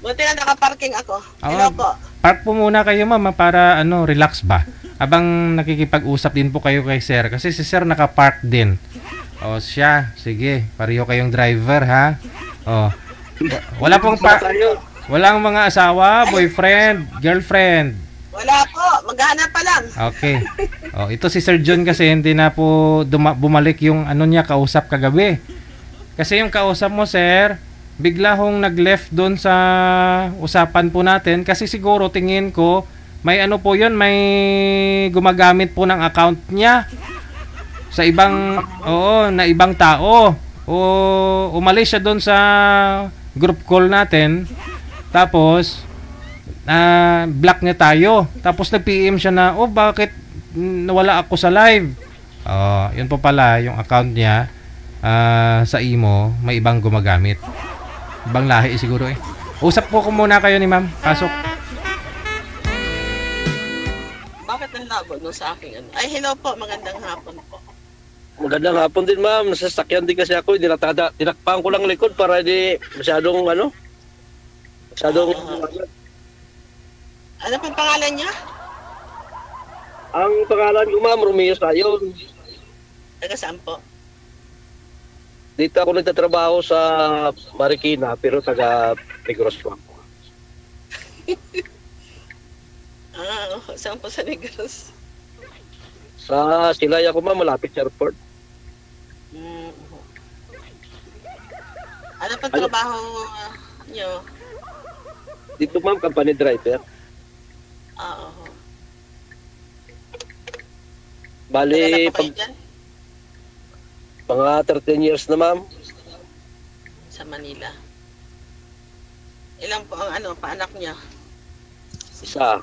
Buti na nakaparking ako. Hello po. Park po muna kayo, Ma'am, para relax ba? Habang nakikipag-usap din po kayo kay Sir. Kasi si Sir naka-park din. Siya. Sige. Pareho kayong driver, ha? Wala pong walang mga asawa, boyfriend, girlfriend. Wala po. Maghahanap pa lang. Okay. Ito si Sir John kasi hindi na po bumalik yung niya kausap kagabi. Kasi yung kausap mo, Sir, bigla hong nag-left doon sa usapan po natin kasi siguro tingin ko may po yun, may gumagamit po ng account niya sa ibang na ibang tao. Umalis siya doon sa group call natin. Tapos block niya tayo. Tapos nag-PM siya na, bakit nawala ako sa live? Yun po pala yung account niya sa imo, may ibang gumagamit. Ibang lahi siguro Usap po ko muna kayo ni Ma'am. Pasok. Bakit nalabo no sa akin? Ay, hello po. Magandang hapon po. Magandang hapon din, Ma'am. Nasasakyan din kasi ako. Tinakpan ko lang likod para di masyadong masyadong ano pang pangalan niya? Ang pangalan ko, Ma'am, Romeo Sayon. Taga saan po? Dito ako nagtatrabaho sa Marikina, pero taga Negros po ako. Saan po sa Negros? Sa Silay ako, Ma'am, malapit sa airport. Ano pa trabaho niyo? Dito, Ma'am, company driver. Bali, mga 13 years na, Ma'am. Sa Manila. Ilan po ang paanak niya? Isa.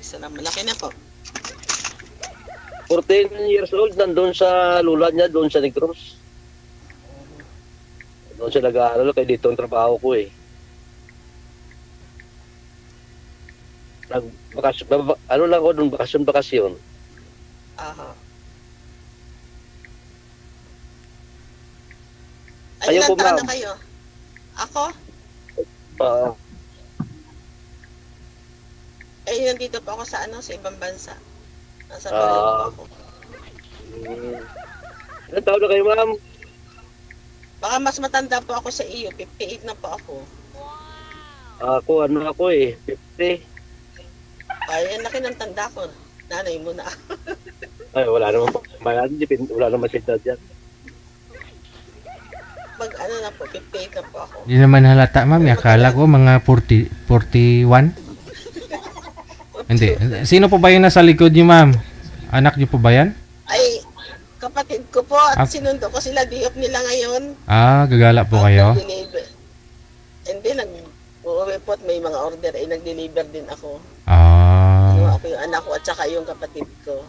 Isa na, malaki na po. 14 years old, nandun sa lula niya, doon sa Negros. Doon siya nag-aaral, kaya dito ang trabaho ko Ano lang ako doon, bakasyon. Ay, ilan taon na kayo? Ako? Nandito po ako sa sa ibang bansa. Nasa Bali po ako. Ilan taon na kayo, Ma'am? Baka mas matanda po ako sa iyo. 58 na po ako. Ako, 50. Ay, laki ng tanda ko. Nanay mo na. Ay, wala naman si dad yan. Na po, 58 na po ako. Hindi naman halata, Ma'am. Akala ko mga 41. Hindi. Sino po ba yung nasa likod niyo, Ma'am? Anak niyo po ba yan? Ay, kapatid po, at sinundo ko sila, di-off nila ngayon. Gagala po kayo? Deliver. Hindi, uuwi po at may mga order, nag-deliver din ako. Ako yung anak ko at saka yung kapatid ko.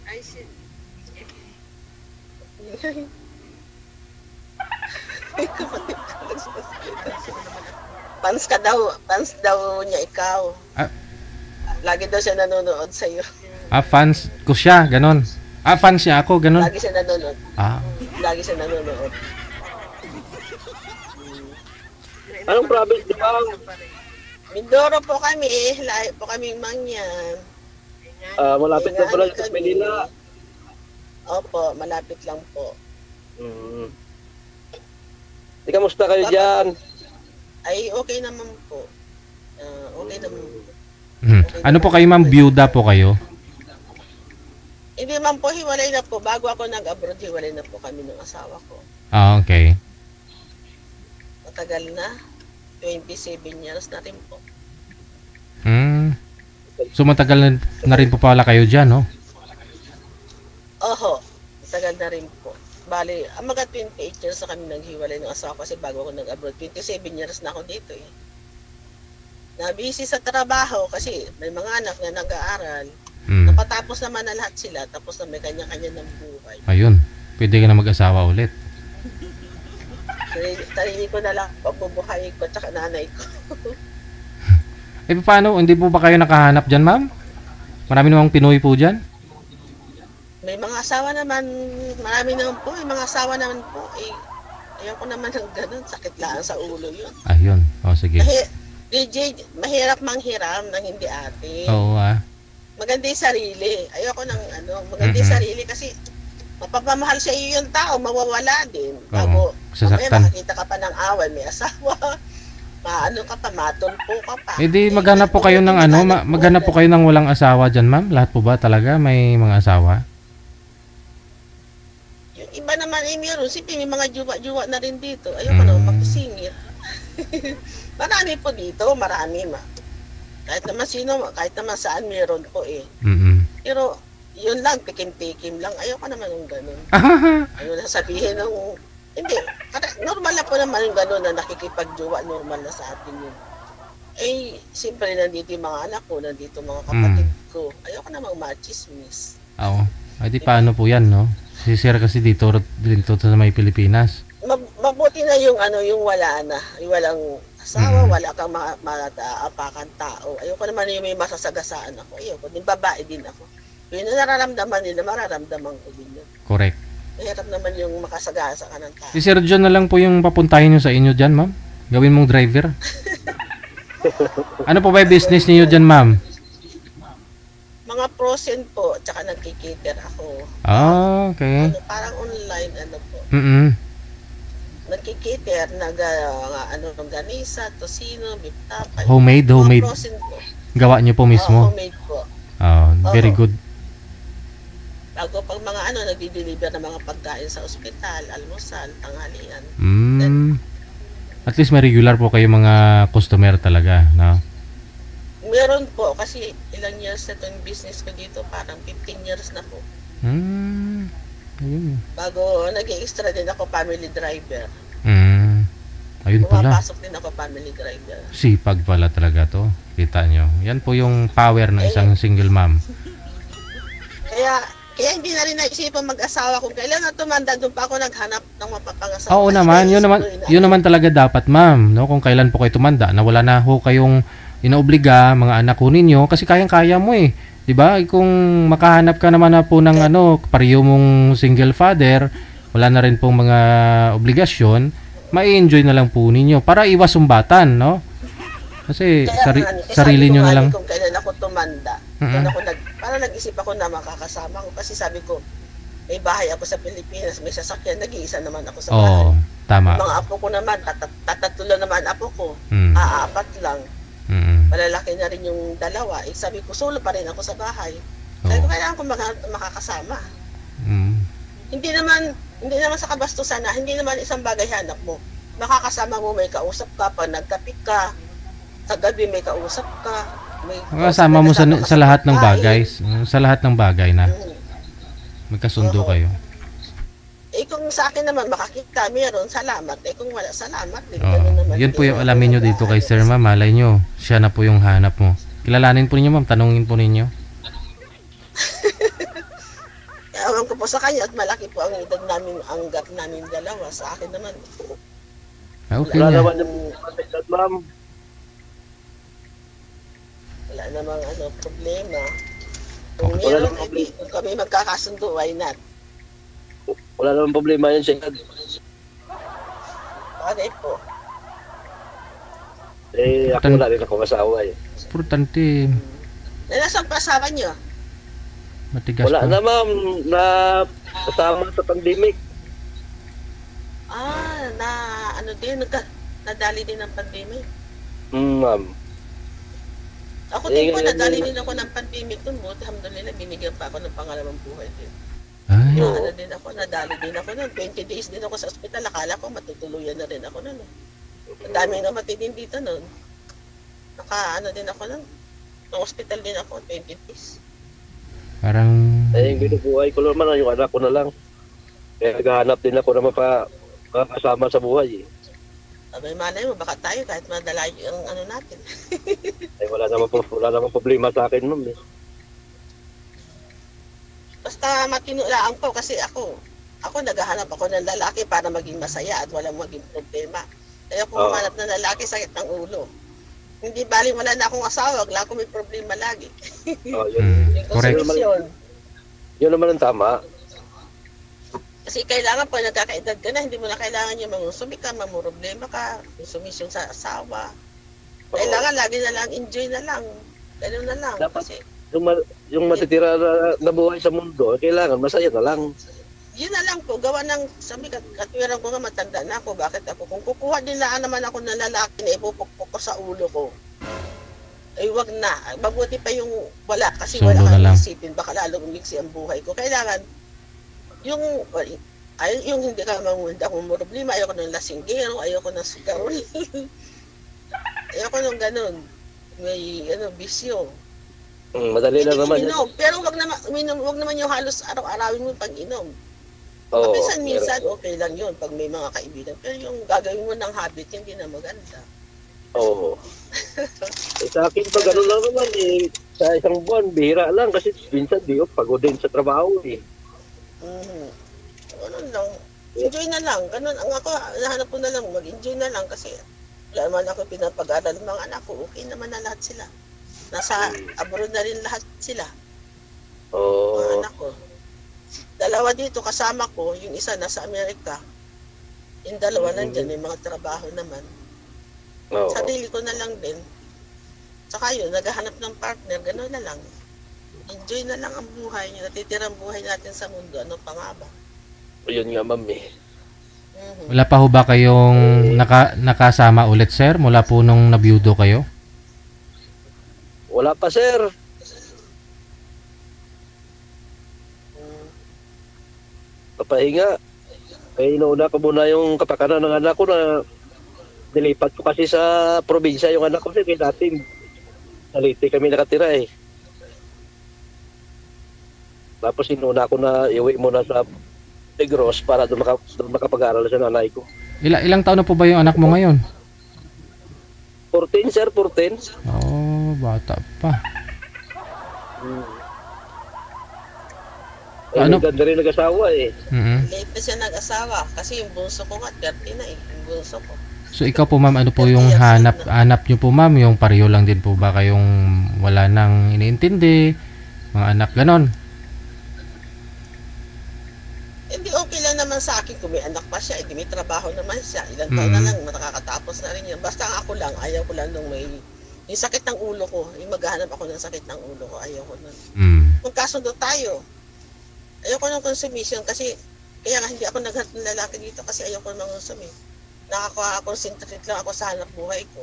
I see. Kapatid ko. Fans daw niya ikaw. Lagi daw siya nanonood sa'yo. Fans ko siya, ganon. Fans niya ako, ganon. Lagi siya nanonood. Lagi siya nanonood. Anong province di ba? Mindoro po kami, lahi po kami Mangyan. Malapit na pala sa Manila. Opo, malapit lang po. Kamusta kayo dyan? Ay, okay naman po. Okay naman po. Ano po kayo, ma'am? Byuda po kayo? Hindi man po, hiwalay na po. Bago ako nag-abroad, hiwalay na po kami ng asawa ko. Okay. Matagal na. 27 years na rin po. So matagal na rin po pala kayo dyan, no? Oho, matagal na rin po. Bali, mga 28 years na kami naghiwalay ng asawa ko kasi bago ako nag-abroad. 27 years na ako dito eh. Na-busy sa trabaho kasi may mga anak na nag-aaral. Napatapos naman na lahat sila, tapos na may kanya-kanya ng buhay. Ayun, pwede ka na mag-asawa ulit. Sarili ko na lang pagbubuhay ko at saka nanay ko. Paano? Hindi po ba kayo nakahanap dyan, ma'am? Marami namang Pinoy po dyan? May mga asawa naman, marami naman po. May mga asawa naman po. Ayoko naman ng ganun. Sakit lang sa ulo yun. Ayun. Sige. DJ, mahirap manghiram ng hindi ate. Oo, Maganda yung sarili. Ayoko ng maganda yung sarili kasi mapapamahal sa iyo yung tao, mawawala din. Bago, sasaktan. Makikita ka pa ng away, may asawa. Ka pa, matulpo ka pa. Maghanap po kayo ng maghanap po kayo ng walang asawa dyan, ma'am? Lahat po ba talaga may mga asawa? Yung iba naman meron. Siyempre may mga juwa-juwa na rin dito. Ayoko naman magkusingit. Marami po dito, marami kahit naman kahit naman saan meron po eh. Pero yun lang, pikim-pikim lang. Ayoko naman ng ganun. Na sabihin ng hindi, normal na po naman yung gano'n na nakikipagjowa, normal na sa atin yun. Siyempre nandito yung mga anak ko, nandito mga kapatid ko. Ayoko namang machismis. Oo. Di paano po yan, no? Sisira kasi dito sa may Pilipinas. Mabuti na yung yung wala na. Yung walang asawa, wala kang maapakan tao. Ayoko naman yung may masasagasaan ako. Ayoko, din babae din ako. Yun na nararamdaman nila, mararamdaman ko din yun. Correct. Mahirap naman yung makasagasa ka ng tao. Si Sir John na lang po yung papuntahin nyo sa inyo dyan, ma'am? Gawin mong driver? Ano po ba yung business niyo dyan, ma'am? Mga frozen po, tsaka nagkikater ako. Okay. Parang online, po. Nagkikater, ng ganisa, tosino, beef tapay. Homemade? Frozen po. Gawa nyo po mismo? Homemade po. Very good. Bago pag mga nagdi-deliver ng mga pagkain sa ospital, almusal, tanghalian. At least may regular po kayo mga customer talaga, no? Meron po kasi ilang years na itong business ko dito, parang 15 years na po. Ayun. Bago nag-extra din ako family driver. Ayun pala. Pumapasok din ako family driver. Sipag pala talaga to. Kita nyo. Yan po yung power ng isang single mom. Kaya hindi na rin naisipan mag-asawa kung kailan na tumanda, doon pa ako naghanap ng mapapangasawa. Oo naman, yun naman talaga dapat, ma'am, no? Kung kailan po kayo tumanda, na wala na ho kayong inaobliga mga anak ko ninyo kasi kayang-kaya mo eh. 'Di ba? Kung makahanap ka naman na po ng pareho mong single father, wala na rin pong mga obligasyon, mai-enjoy na lang po ninyo para iwas sumbatan, no? Kasi sarili nyo na lang. Kung kailan ako tumanda, parang nag-isip ako na makakasama ko kasi sabi ko, may bahay ako sa Pilipinas, may sasakyan, nag-iisa naman ako sa bahay. Tama. Mga apo ko naman, tatatlo naman apo ko, aapat lang. Malalaki na rin yung dalawa. Sabi ko, solo pa rin ako sa bahay. Sabi ko, kailangan ko makakasama. Hindi naman sa kabastusan na, hindi naman isang bagay hanap mo. Makakasama mo, may kausap ka, pag nagkapit ka, sa gabi may kausap ka. Kasama mo sa lahat ng bagay. Sa lahat ng bagay na magkasundo kayo. Eh kung sa akin naman makakita, meron, salamat. Eh kung wala, salamat. Eh, Oo. ganun naman Yun po din. yung alamin nyo dito kay Sir Ma'am. Malay nyo, siya na po yung hanap mo. Kilalanin po ninyo Ma'am, tanungin po ninyo. Ewan ko po sa kanya at malaki po ang edad namin, ang gap namin dalawa. Sa akin naman, Okay Wala na. naman yung edad, ma'am. wala namang problema. Kung Wala meron, namang eh, kung kami magkakasundo, why not? Wala naman problema yun sa edad. Okay po. Eh, ako wala rin akong asawa eh. Importante, Nasaan pa asawa niyo? matigas Wala po. na, ma'am. Na kasama sa pandemic. Nadali din ng pandemic. Ma'am. Ako Eh, din po, nadali eh, din ako ng pandemic dun. Buti, alhamdulillah, binigyan pa ako ng pangalawang buhay din. Ay, Din ako, nadali din ako nun. 20 days din ako sa ospital. Akala ko matutuluyan na rin ako nun. Ang dami na matidin dito nun. Din ako nun. Sa ospital din ako, 20 days. parang... Eh, yung binubuhay ko naman, yung anak ko na lang. Kaya naghahanap din ako na makasama sa buhay eh. Abay, malay mo, baka tayo kahit madala yung natin. Eh, wala naman problema sa akin, ma'am eh. Basta matinulaan po kasi ako naghahanap ako ng lalaki para maging masaya at walang maging problema. Kaya kung humanap ng lalaki, sakit ng ulo. Hindi bali wala na akong asawa, wala akong may problema lagi. Yun. Yung correct. konsumisyon. Yun naman ang tama. Kasi kailangan pag nagkakaedad ka na, hindi mo na kailangan yung mangusumi ka, mamroblema ka, konsumisyon sa asawa. Kailangan lagi na lang, enjoy na lang. Ganun na lang. Dapat. Kasi Yung matitira na buhay sa mundo, kailangan masaya na lang. yun na lang po, gawa ng, sabi katwiran ko nga matanda na ako, bakit ako, kung kukuha din lang naman ako ng lalaki na ipupukpok ko sa ulo ko, ay wag na, mabuti pa yung wala, kasi Solo wala na kang lang. isipin, baka lalo umiksi ang buhay ko. Kailangan, yung hindi ka mamunda kung problema, ayoko ng lasinggero, ayoko ng sigarol, ayoko ng ganun, may bisyo. Madali lang naman yan. Inom, pero wag naman yung halos araw-arawin mo pag-inom. Oo, Minsan okay lang yun pag may mga kaibigan. Pero yung gagawin mo ng habit, hindi na maganda. Oo. Eh, sa akin pa gano'n lang naman eh. Sa isang buwan, bihira lang kasi minsan di ako pagod din sa trabaho eh. Ganun lang. Enjoy na lang. Ganun. Ang ako, nahanap ko na lang, mag-enjoy na lang kasi wala naman ako pinapag-aral ng mga anak ko. Okay naman na lahat sila. Nasa abroad na rin lahat sila. Oo. Mga anak ko. Dalawa dito kasama ko, yung isa nasa Amerika. Yung dalawa nandyan, may mga trabaho naman. Oo. Sarili ko na lang din. Saka yun, naghahanap ng partner, gano'n na lang. Enjoy na lang ang buhay niyo, natitirang buhay natin sa mundo. Ano pa nga ba? Yun nga, ma'am eh. Wala pa ho ba kayong nakasama ulit, sir? Mula po nung nabiyudo kayo? Wala pa, sir. Papahinga. Eh, inauna ko muna yung kapakanan ng anak ko na nilipat ko kasi sa probinsya yung anak ko kasi natin. Sa Leyte kami nakatira eh. Tapos inuna ko na iuwi muna sa Negros para doon makapag-aral sa nanay ko. Ilang taon na po ba yung anak mo ngayon? 14, sir, 14. Oh, bata pa. Ano? Ganda rin nag-asawa eh. Late na siya nag-asawa kasi yung bunso ko nga 30 na eh, yung bunso ko. So ikaw po ma'am, ano po yung hanap nyo po ma'am? Yung pareho lang din po ba kayong wala nang iniintindi? Mga anak, ganon? Hindi okay lang naman sa akin kung may anak pa siya, hindi may trabaho naman siya. Ilang taon na lang, nakakatapos na rin yun. Basta ako lang, ayaw ko lang nung may... Yung sakit ng ulo ko, yung maghahanap ako ng sakit ng ulo ko, ayaw ko nun. Magkasundo tayo. Ayaw ko ng consumption kasi kaya nga hindi ako naghanap ng lalaki dito kasi ayaw ko ng consumi. Nakaka-concentrate lang ako sa hanap buhay ko.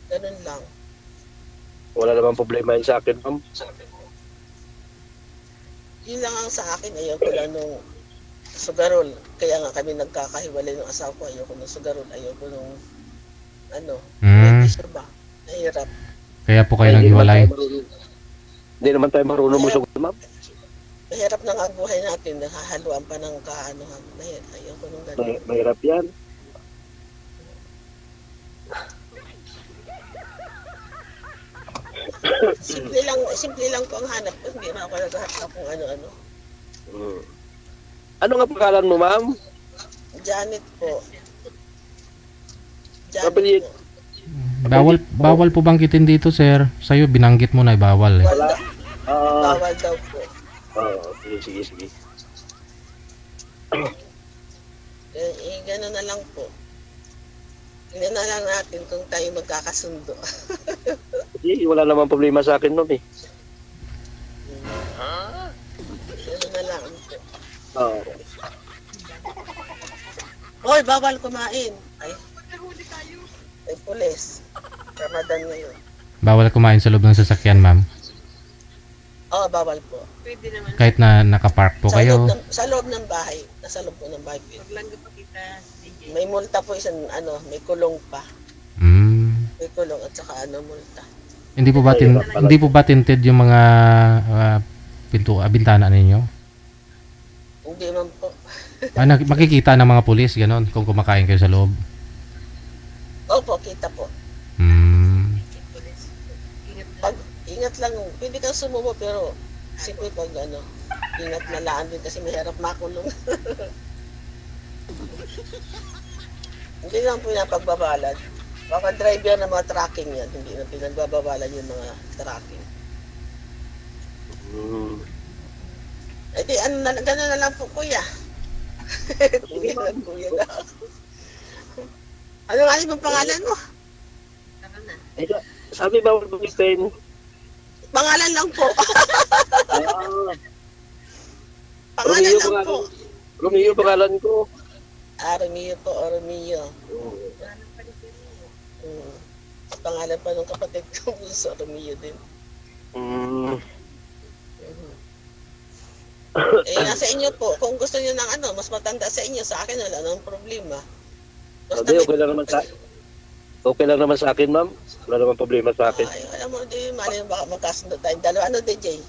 Ganun lang. Wala namang problema yun sa akin, ma'am. Yun lang ang sa akin, ayaw ko lang nung sugarol. Kaya nga kami nagkakahiwalay ng asawa ko, ayaw ko ng sugarol, ayaw ko nung hindi siya ba? Nahirap. Kaya po kayo naghiwalay? Hindi naman tayo marunong musog, ma'am. Mahirap na nga ang buhay natin, nakahaluan pa ng kaanuhan. Ayoko nung gano'n. Mahirap yan. Simple lang po ang hanap ko. Hindi na ako naghahanap kung ano-ano. Ano nga pangalan mo, ma'am? Janet po. Janet po. Bawal po banggitin dito, sir. Sa'yo, binanggit mo na bawal eh. Bawal daw po. Sige. Gano'n na lang po. Tingnan na lang natin kung tayo magkakasundo. Hindi, wala namang problema sa akin, ma'am eh. Gano'n na lang po. Hoy, bawal kumain. Ay, pulis. Ramadan ngayon. Bawal kumain sa loob ng sasakyan, ma'am. Oo, bawal po. Pwede naman. Kahit na nakapark po kayo. Sa loob ng bahay. Nasa loob po ng bahay. May multa po may kulong pa. May kulong at saka multa. Hindi po ba tinted yung mga bintana ninyo? Hindi man po. Makikita ng mga pulis, ganon, kung kumakain kayo sa loob? Opo, kita po. Ingat lang, pwede kang sumubo pero siyempre pag ingat na laan din kasi mahirap makulong. Hindi lang po yung pagbabalan. Baka driver ng mga tracking yan, hindi na pinagbabawalan yung mga tracking. Eh di, gano'n na lang po, kuya. Hindi na lang, kuya na. Ano nga yung pangalan mo? Sabi bawal banggitin. Pangalan lang po. Pangalan lang po. Romeo pangalan ko. Romeo po, Romeo. Pangalan pa ng kapatid ko, so Romeo din. Nasa inyo po, kung gusto niyo ng mas matanda sa inyo, sa akin wala nang problema. Okay lang naman sa akin, ma'am. Wala namang problema sa akin. Alam mo, mali baka magkasundo tayong dalawa. Ano, DJ?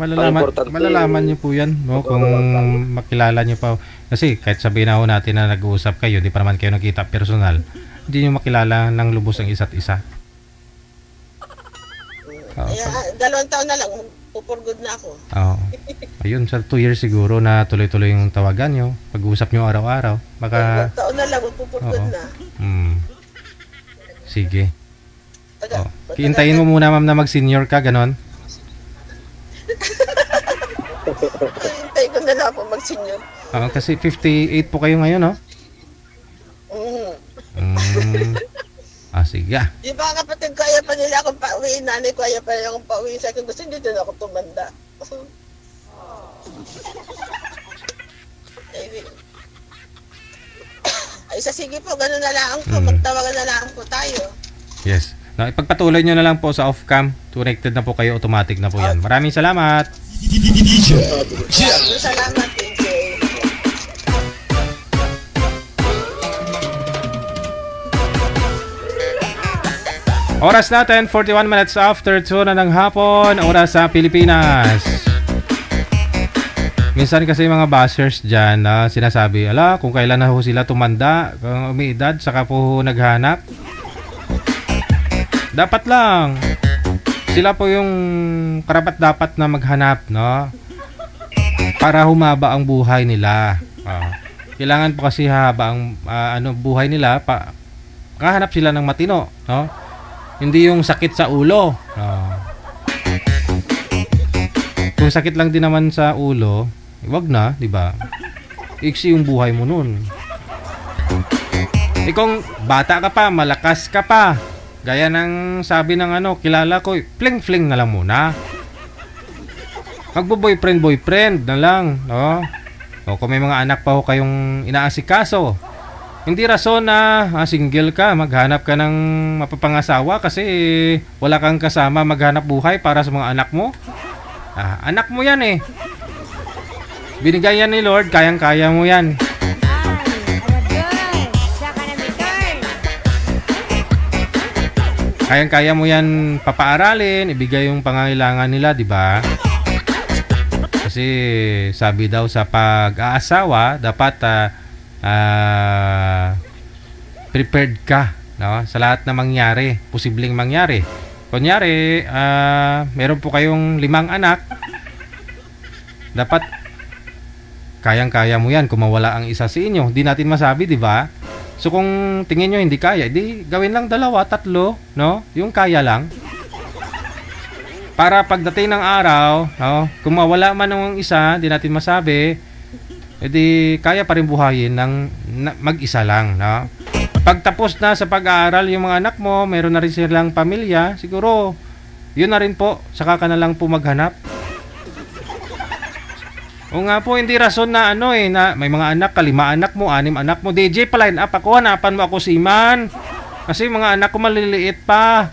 Malalaman niyo po yan, no? Kung makilala niyo pa. Kasi kahit sabihin na natin na nag-uusap kayo, di pa naman kayo nakita personal, hindi niyo makilala ng lubos ang isa't isa. Dalawang taon na lang, for good na ako. Ayun, sa 2 years siguro na tuloy-tuloy yung tawagan nyo. Pag-uusap nyo araw-araw. Baka... taon na lang, for good na. Sige. Kiintayin mo muna, ma'am, na mag-senior ka, ganon? Hintay ko na lang po mag-senior. Kasi 58 po kayo ngayon, no? Sige. Di ba kapatid ko, ayaw pa nila akong pauwiin. Nanay ko, ayaw pa nila akong pauwiin. Sa akin, gusto hindi din ako tumanda. Ay, sige po, gano'n na lang po. Magtawagan na lang po tayo. Yes. Ipagpatuloy nyo na lang po sa off-cam. Connected na po kayo, automatic na po yan. Maraming salamat. Salamat, DJ. Oras natin, 41 minutes after 2 na ng hapon. Oras sa Pilipinas. Minsan kasi mga bashers dyan na sinasabi, kung kailan na ho sila tumanda, kung umiidad, saka po naghanap. Dapat lang. Sila po yung karapat-dapat na maghanap, no? Para humaba ang buhay nila. Kailangan po kasi haba ang buhay nila, kahanap sila ng matino, no? Hindi yung sakit sa ulo. Kung sakit lang din naman sa ulo, wag na, di ba? Iksi yung buhay mo nun. Kung bata ka pa, malakas ka pa, gaya ng sabi ng kilala ko, fling-fling na lang muna. Magbo-boyfriend na lang, no? O kung may mga anak pa ho kayong inaasikaso, hindi rason na single ka, maghanap ka ng mapapangasawa kasi wala kang kasama maghanap buhay para sa mga anak mo. Anak mo yan eh. Binigay yan ni Lord, kayang-kaya mo yan. Kayang-kaya mo yan papaaralin, ibigay yung pangangailangan nila, di ba? Kasi sabi daw sa pag-aasawa, dapat prepared ka, no? Sa lahat na mangyari, posibleng mangyari. Kunyari, meron po kayong 5 anak, dapat kayang-kaya mo yan kung mawala ang isa sa inyo. Di natin masabi, di ba? So kung tingin nyo hindi kaya, di gawin lang 2, 3, no? Yung kaya lang. Para pagdating ng araw, no? Kung mawala man ng isa, di natin masabi, edi kaya pa rin buhayin ng mag-isa lang, no? Pagtapos na sa pag-aaral yung mga anak mo, meron na rin silang pamilya, siguro, yun na rin po, saka ka na lang po maghanap. O nga po, hindi rason na na may mga anak ka, 5 anak mo, 6 anak mo. DJ, pa-line up ako, hanapan mo ako si Iman. Kasi mga anak ko maliliit pa.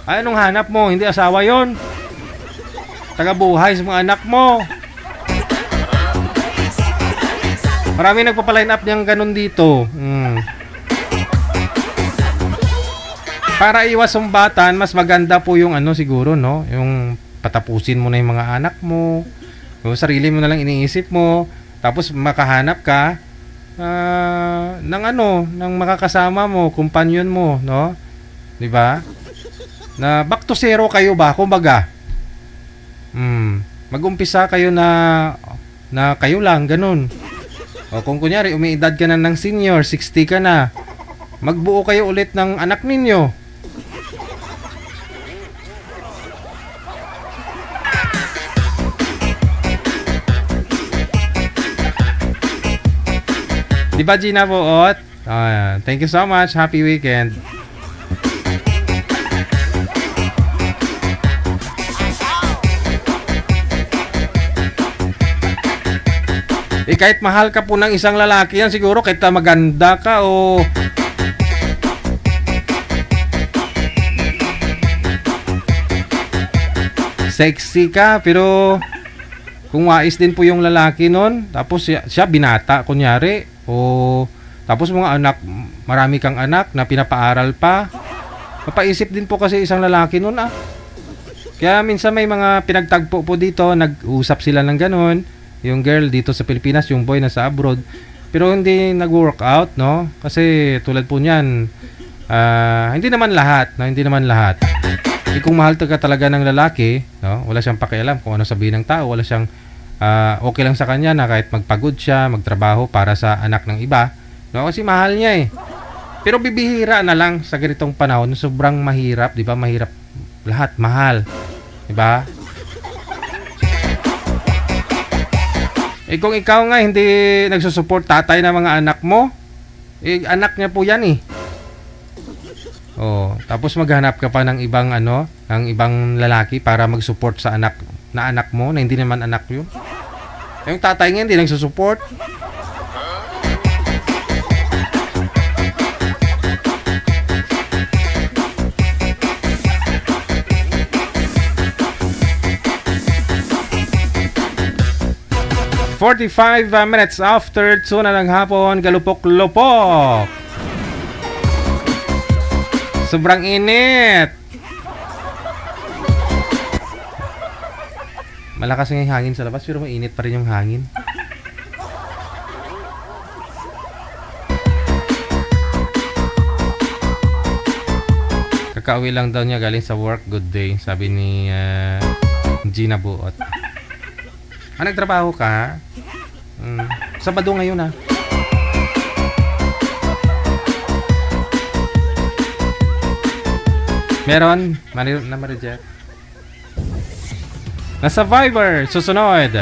Ay, anong hanap mo? Hindi asawa yon. Tagabuhay sa mga anak mo. Marami nagpa-line up niyang ganun dito. Para iwas sumbatan, mas maganda po yung siguro, no? Yung patapusin mo na yung mga anak mo. Yung sarili mo na lang iniisip mo, tapos makahanap ka ng makakasama mo, companion mo, no? 'Di ba? Na back to zero kayo ba, kumbaga. Mag-umpisa kayo na kayo lang, ganun. O kung kunyari umiidad ka na ng senior, 60 ka na, magbuo kayo ulit ng anak ninyo. Di ba, Gina Buot? Thank you so much. Happy weekend. Kahit mahal ka po ng isang lalaki yan, siguro kahit maganda ka o sexy ka, pero kung wais din po yung lalaki nun, tapos siya binata, kunyari, o tapos mga anak, marami kang anak na pinapaaral pa, mapaisip din po kasi isang lalaki nun Kaya minsan may mga pinagtagpo po dito, nag-usap sila ng ganun, yung girl dito sa Pilipinas, yung boy nasa abroad, pero hindi nag-work out, no? Kasi tulad po niyan, hindi naman lahat, no? Hindi naman lahat. Kung mahal ka talaga ng lalaki, no? Wala siyang pakialam kung ano sabihin ng tao, wala siyang okay lang sa kanya na kahit magpagod siya, magtrabaho para sa anak ng iba, no? Kasi mahal niya Pero bibihira na lang sa ganitong panahon, sobrang mahirap, 'di ba? Mahirap lahat, mahal, 'di ba? Kung ikaw nga hindi nagsusupport tatay ng mga anak mo, anak niya po 'yan tapos maghanap ka pa ng ibang ng ibang lalaki para mag-support sa anak mo na hindi naman anak yun. Yung tatay niya hindi nagsusupport. "45 minutes after 2 na ng hapon, galupok-lupok. Sobrang init. Malakas yung hangin sa labas pero mainit pa rin yung hangin. Kakauwi lang daw niya galing sa work. Good day, sabi ni Gina Buot. Nagtrabaho ka? Sabado ngayon Meron? Na ma-reject? Nasa Viber, susunod.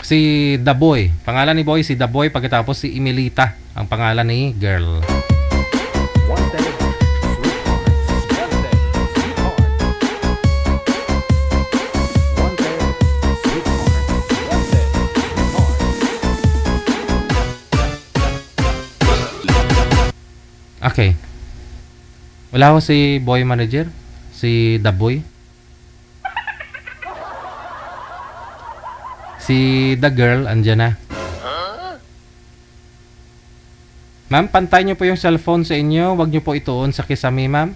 Si The Boy. Pangalan ni Boy, si The Boy. Pagkatapos si Emilita. Ang pangalan ni girl. Okay. Wala ko si Boy Manager. Si The Boy. Si The Girl, andyan na. Ma'am, pantay nyo po yung cellphone sa inyo. Huwag nyo po ituon sa kisame, ma'am.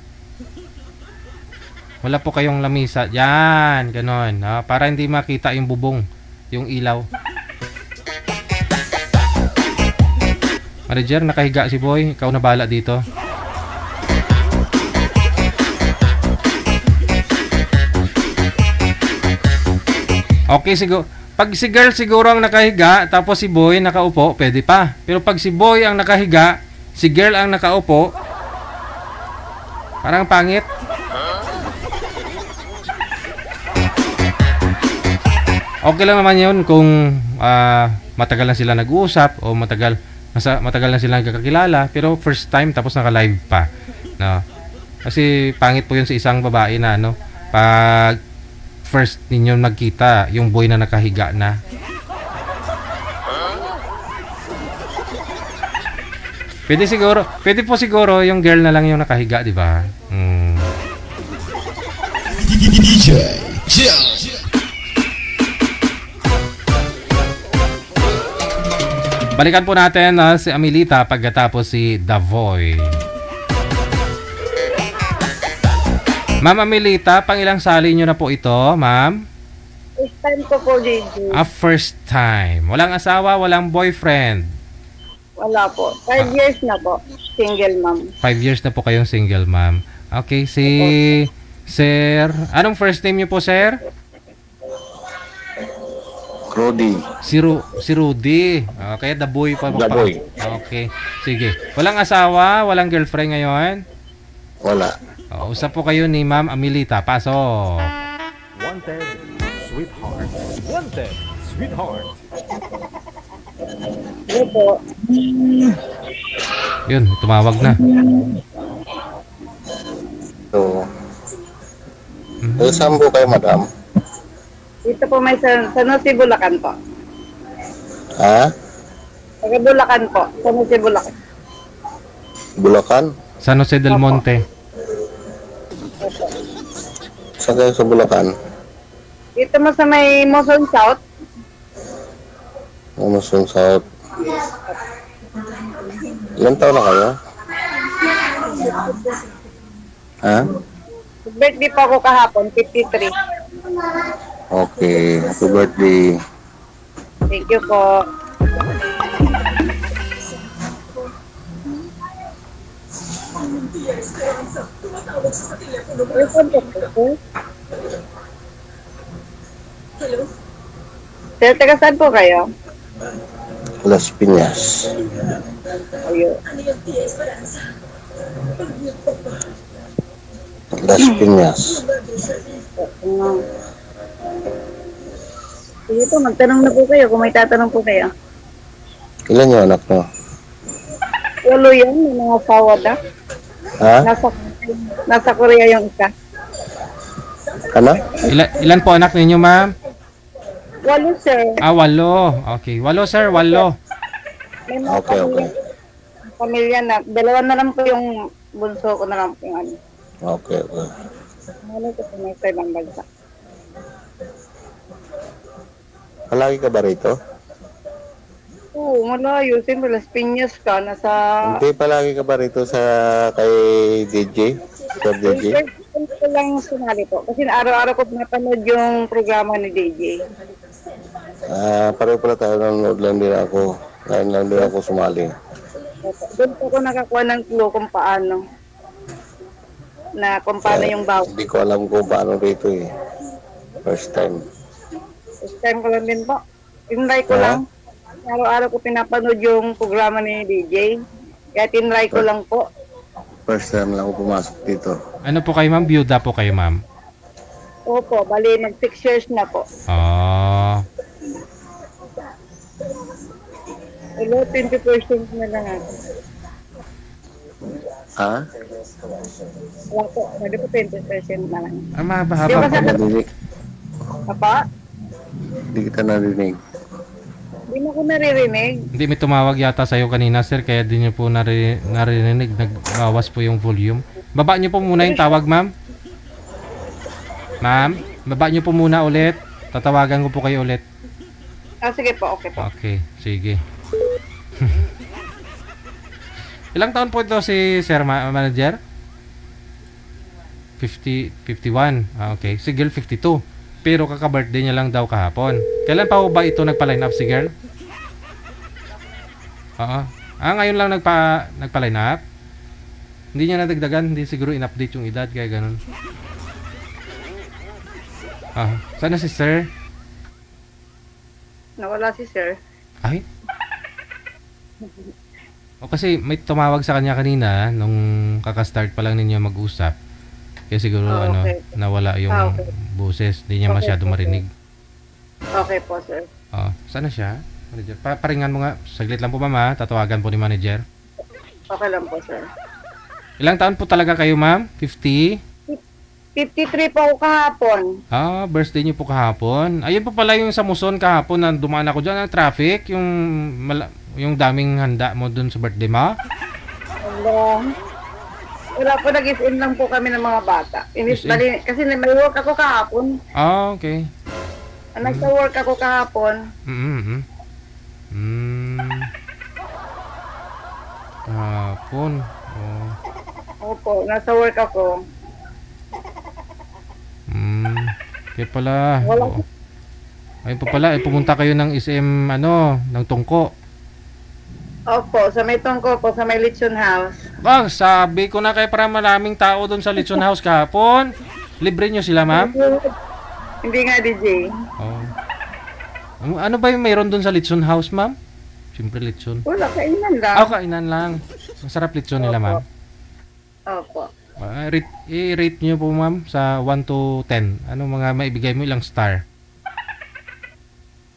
Wala po kayong lamisa. Yan, ganon. Para hindi makita yung bubong, yung ilaw. Manager, nakahiga si Boy. Ikaw na bahala dito. Okay, siguro. Pag si girl siguro ang nakahiga, tapos si Boy nakaupo, pwede pa. Pero pag si Boy ang nakahiga, si girl ang nakaupo, parang pangit. Okay lang naman yun kung matagal na sila nag-uusap o matagal na sila nagkakilala, pero first time tapos naka-live pa. No? Kasi pangit po yun sa isang babae na ano, pag first ninyo nagkita, yung boy na nakahiga na. Pwede po siguro yung girl na lang yung nakahiga, di ba? DJ Jam. Balikan po natin si Amelita pagkatapos si Davoy. Ma'am Amelita, pangilang sali nyo na po ito, ma'am? First time ko po, DJ. First time. Walang asawa, walang boyfriend? Wala po. 5 years na po. Single ma'am. 5 years na po kayong single, ma'am. Okay, si Sir. Anong first name nyo po, Sir? Rudy. Si Rudy. Okay, the boy pa. The boy. Okay, sige. Walang asawa, walang girlfriend ngayon? Wala. Usap po kayo ni Ma'am Amelita. Pasok. Wanted, sweetheart. Wanted, sweetheart. Opo. Yun, tumawag na. So, saan po kayo, madam? Dito po may San Jose, Bulacan po. Ha? Taga Bulacan po. San Jose, Bulacan. Bulacan? San Jose del Monte. Saan kayo sa Bulacan? Dito mo sa may Moson South. Moson South. Ilan taon na kayo? Ha? Birthday po ako kahapon, 53. Okay. Happy birthday. Thank you po. Hello? Sir, taga saan po kayo? Las Piñas. Ayun. Las Piñas. Sige po, magtanong na po kayo kung may tatanong po kayo. Ilan yung anak mo? 8 yan, may mga asawa na. Ha? Nasa Korea yung isa. Ano? Ilan po anak ninyo, ma'am? 8, sir. 8. Okay. 8, sir. 8. May mga Okay. pamilya na. 2 na lang po yung bunso ko na lang po yung ano. Okay. Ano ko po may sa ibang bansa. Palagi ka ba rito? Oo, malayo. Siyempre, Las Piñas ka. Nasa... Hindi, palagi ka ba rito sa kay DJ? Sir DJ? Hindi ko lang sumali po. Kasi araw-araw ko pinapanood yung programa ni DJ. Pareho pala tayo, nanonood lang din ako. Ngayon lang din ako sumali. Doon po ako nakakuha ng clue kung paano. Kung paano yung bawat. Hindi ko alam kung paano rito eh. First time. First time ko lang din po. Tinry ko lang. Araw-araw ko pinapanood yung programa ni DJ. Kaya tinry ko lang po. First time lang ako pumasok dito. Ano po kayo, ma'am? Byuda po kayo, ma'am? Opo, bali mag 6 years na po. Hello, 20% na lang ako. Ha? Wala po, bali po 20% na lang. Mahaba-haba Di ba po. Narinig. Apa? Hindi kita narinig. Hindi mo ko naririnig. Hindi, may tumawag yata sa'yo kanina, sir. Kaya di nyo po narinig. Nagbawas po yung volume. Baba nyo po muna yung tawag, ma'am. Ma'am, baba nyo po muna ulit. Tatawagan ko po kayo ulit. Sige po, okay po. Okay, sige. Ilang taon po ito si Sir Manager? 51. Okay. Si girl 52. Pero kaka-birthday niya lang daw kahapon. Kailan pa ba ito nagpa-line up si girl? Oo. Ngayon lang nagpa-line up? Hindi niya nadagdagan, hindi siguro in-update yung edad, kaya ganun. Sana si sir? Nawala si sir. Ay? Kasi may tumawag sa kanya kanina nung kakastart pa lang ninyo mag-usap. Kaya siguro okay. nawala yung boses. Hindi niya masyado marinig. Okay po, sir. Sana siya? Manager. Paringan mo nga. Saglit lang po, ma'am. Tatawagan po ni manager. Okay lang po, sir. Ilang taon po talaga kayo, ma'am? 50? 53 po ako kahapon. Birthday niyo po kahapon. Ayun po pala yung sa Muson kahapon na dumaan ako dyan ng traffic. Yung daming handa mo dun sa birthday mo. Wala po, nag-is-in lang po kami ng mga bata. Kasi may work ako kahapon. Okay. Nagsa-work ako kahapon. Kahapon. Opo, nasa work ako. Kaya pala. Ayun po pala, pumunta kayo ng SM, ng Tungko. Opo, sa may Tungko po, sa may Lechon House. Sabi ko na kayo para maraming tao doon sa Lechon House kahapon. Libre nyo sila, ma'am? Hindi nga, DJ. Ano ba yung mayroon doon sa Lechon House, ma'am? Siyempre, lechon. Wala, kainan lang. Kainan lang. Masarap lechon nila, ma'am. Opo. I-rate nyo po, ma'am, sa 1 to 10. Ano mga maibigay mo, ilang star?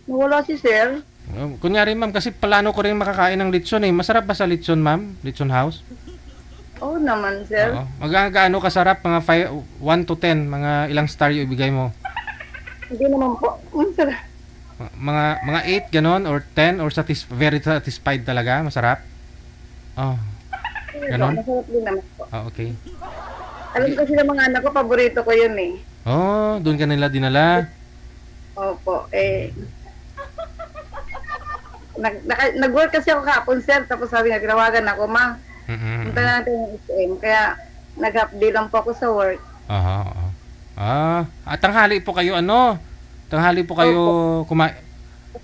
Wala si sir. Kunyari, ma'am, kasi plano ko rin makakain ng lechon eh. Masarap ba sa lechon, ma'am? Lechon House? Oo naman, sir. Gaano kasarap? Mga 1 to 10. Mga ilang star yung ibigay mo? Hindi naman po. Masarap. Mga 8, ganon? Or 10? Or very satisfied talaga? Masarap? Ganon? Masarap din naman po. Okay. Alam kasi ng mga anak ko, paborito ko yun eh. Doon ka nila dinala? Opo, nag-work kasi ako kahapon, sir. Tapos sabi nga, tinawagan ako, ma. Punta natin yung SM. Kaya, nag-update lang po ako sa work. Tanghali po kayo, Tanghali po kayo kumain.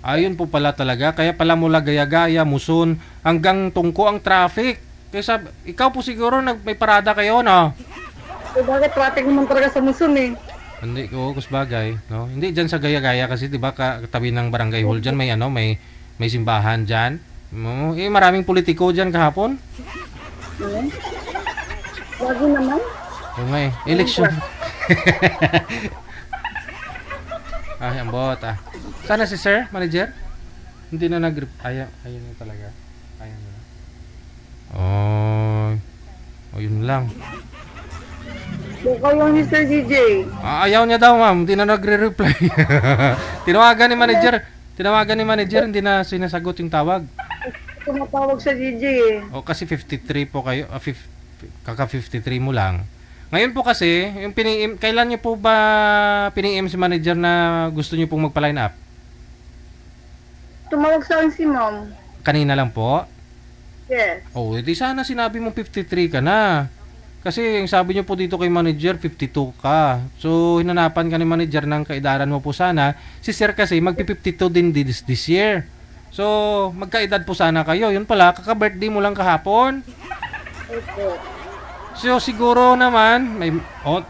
Ayun po pala talaga. Kaya pala mula Gaya-Gaya, Muson, hanggang Tungko ang traffic. Kaya ikaw po siguro may parada kayo, no? Bakit traffic naman talaga sa Muson eh? Hindi ko, kusbagay, no? Hindi dyan sa Gaya-Gaya kasi 'di ba katabi ng barangay hall dyan may simbahan dyan. Maraming politiko dyan kahapon. Lagi naman. May election. Ambot. Sana si sir, manager? Hindi na ayaw niya talaga. Ayaw niya. Yun lang. Ayaw ni Sir DJ. Ayaw niya daw, ma'am. Hindi na nagre-reply. Tinawagan ni manager, hindi na sinasagot yung tawag. Tumatawag sa DJ eh. Kasi 53 po kayo, kaka 53 mo lang. Ngayon po kasi, yung kailan niyo po ba pini-im si manager na gusto niyo pong magpa-line up? Tumawag sa akin si ma'am. Kanina lang po? Yes. Di sana sinabi mo 53 ka na. Kasi yung sabi niyo po dito kay manager, 52 ka. So, hinanapan ka ni manager ng kaedaran mo po sana. Si sir kasi, magpi-52 din this year. So, magkaedad po sana kayo. Yun pala, kaka-birthday mo lang kahapon. Okay. So, siguro naman,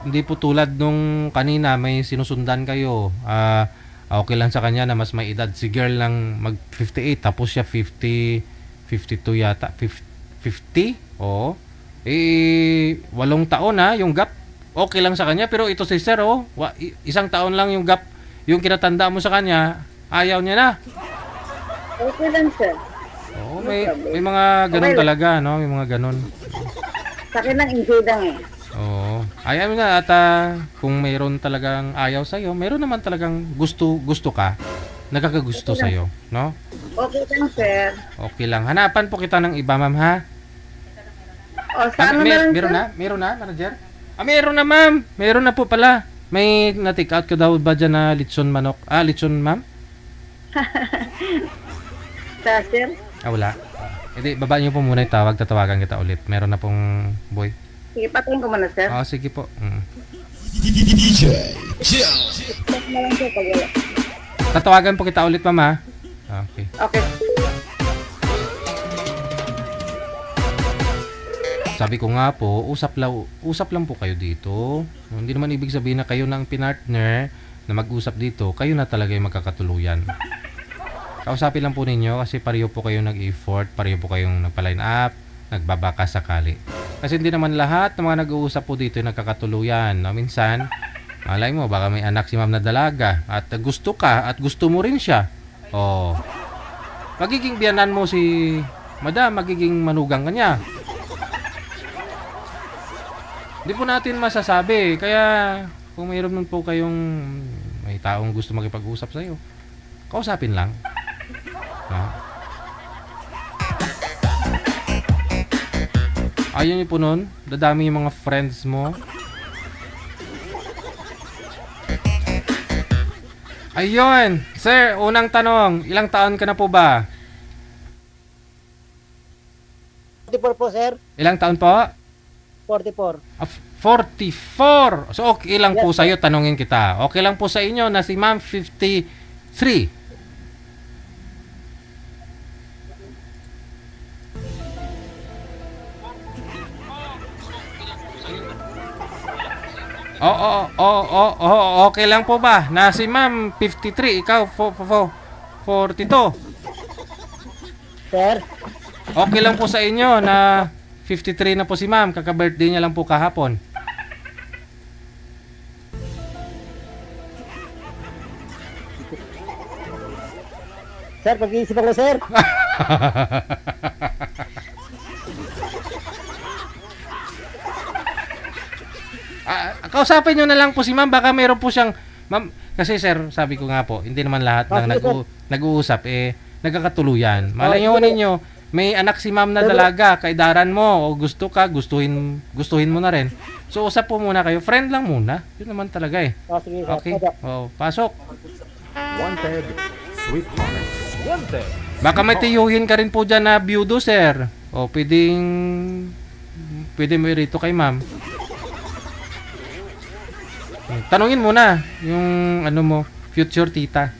hindi po tulad nung kanina, may sinusundan kayo. Okay lang sa kanya na mas may edad. Si girl lang mag-58, tapos siya 52 yata. 50? Oo. 8 taon yung gap. Okay lang sa kanya, pero ito si sir, 1 taon lang yung gap. Yung kinatanda mo sa kanya, ayaw niya na. Okay lang, sir. May mga ganun talaga, no? May mga ganun. Sa akin lang, enjoy lang eh. Ayaw na at kung mayroon talagang ayaw sa'yo, mayroon naman talagang gusto ka. Nagkakagusto sa'yo, no? Okay lang, sir. Okay lang. Hanapan po kita ng iba, ma'am, ha? Saan na lang, meron na? Meron na, manager? Meron na, ma'am. Meron na po pala. May na-take out ka daw ba dyan na lechon manok? Lechon, ma'am? Sa sir? Wala. Baba niyo po muna yung tawag. Tatawagan kita ulit. Meron na pong boy. Sige, patayin ko muna, sir. Sige po. DJ Jel. Stop na lang, sir, pag wala. Tatawagan po kita ulit, ma'am, ha? Okay. Okay. Sabi ko nga po, usap lang po kayo dito. Hindi naman ibig sabihin na kayo ng pinartner na mag-usap dito, kayo na talaga yung magkakatuluyan. Kausapin lang po ninyo kasi pareho po kayong nag-effort, pareho po kayong nagpa-line up, nagbabaka sakali. Kasi hindi naman lahat ng mga nag-uusap po dito yung nagkakatuluyan. No? Minsan, malay mo, baka may anak si ma'am na dalaga at gusto ka at gusto mo rin siya. Oh. Magiging biyanan mo si madam, magiging manugang ka niya. Hindi po natin masasabi. Kaya kung mayroon nun po kayong may taong gusto makipag-usap sa iyo, kausapin lang. Ayun niyo po nun, dadami yung mga friends mo. Ayun, sir, unang tanong, ilang taon ka na po ba? 44 po, sir. Ilang taon po? 44. 44. So okay lang po sa iyo, tanungin kita. Okay lang po sa inyo na si Ma'am 53. Okay lang po ba na si Ma'am 53, ikaw 42? Sir? Okay lang po sa inyo na 53 na po si Ma'am, kaka-birthday niya lang po kahapon. Sir, pag-iisipan ko, sir. Kausapin nyo na lang po si Ma'am, baka meron po siyang Ma'am, kasi sir, sabi ko nga po, hindi naman lahat ng nag-uusap nagkakatuluyan. Malay nyo ninyo, may anak si Ma'am na dalaga, kaidaran mo, o gusto ka, gustuhin mo na rin. So, usap po muna kayo. Friend lang muna. Yun naman talaga eh. Okay? Pasok. Wanted, sweetheart. Wanted. Baka may tiyuhin ka rin po dyan na byudo, sir. O, pwede mo rito kay Ma'am. Tanungin mo na yung future tita.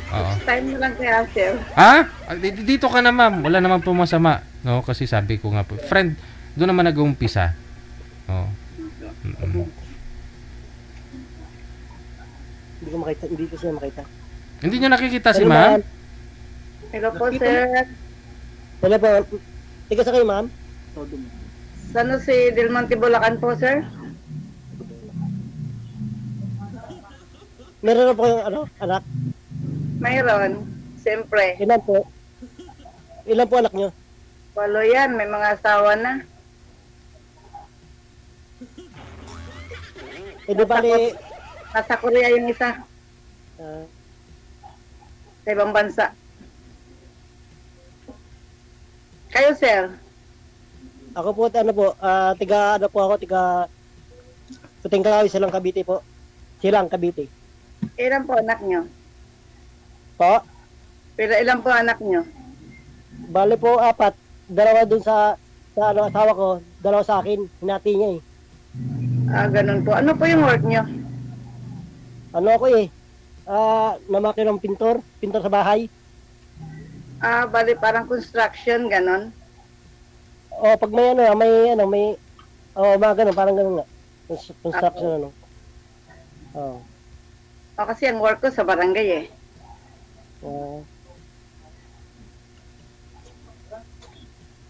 Oo. Time na lang kaya, sir. Ha? Dito ka na, Ma'am. Wala naman po masama. No, kasi sabi ko nga po, friend, doon naman nag-uumpisa. Oh. Hindi ko makita, hindi ko siya makita. Hindi niyo nakikita si Ma'am? Hello po, sir. Hello po. Tika sa kayo, Ma'am? Saan si Del Monte, Bulacan po, sir? Meron na po kayong anak? Mayroon. Siyempre. Ilan po? Ilan po anak nyo? 8 yan. May mga asawa na. Di bali... Nasa Korea yung isa. Sa ibang bansa. Kayo, sir? Ako po, tiga Putingkawi, silang Cavite po. Silang Cavite. Ilan po anak nyo? Po? Pero ilan po anak nyo? Bale po, 4. 2 dun sa asawa ko, 2 sa akin. Hinati niya eh. Ganun po. Ano po yung work nyo? Ano ako namaki ng pintor sa bahay. Bale parang construction, ganon. Pag may mga ganun, parang ganun nga. Construction kasi ang work ko sa barangay eh.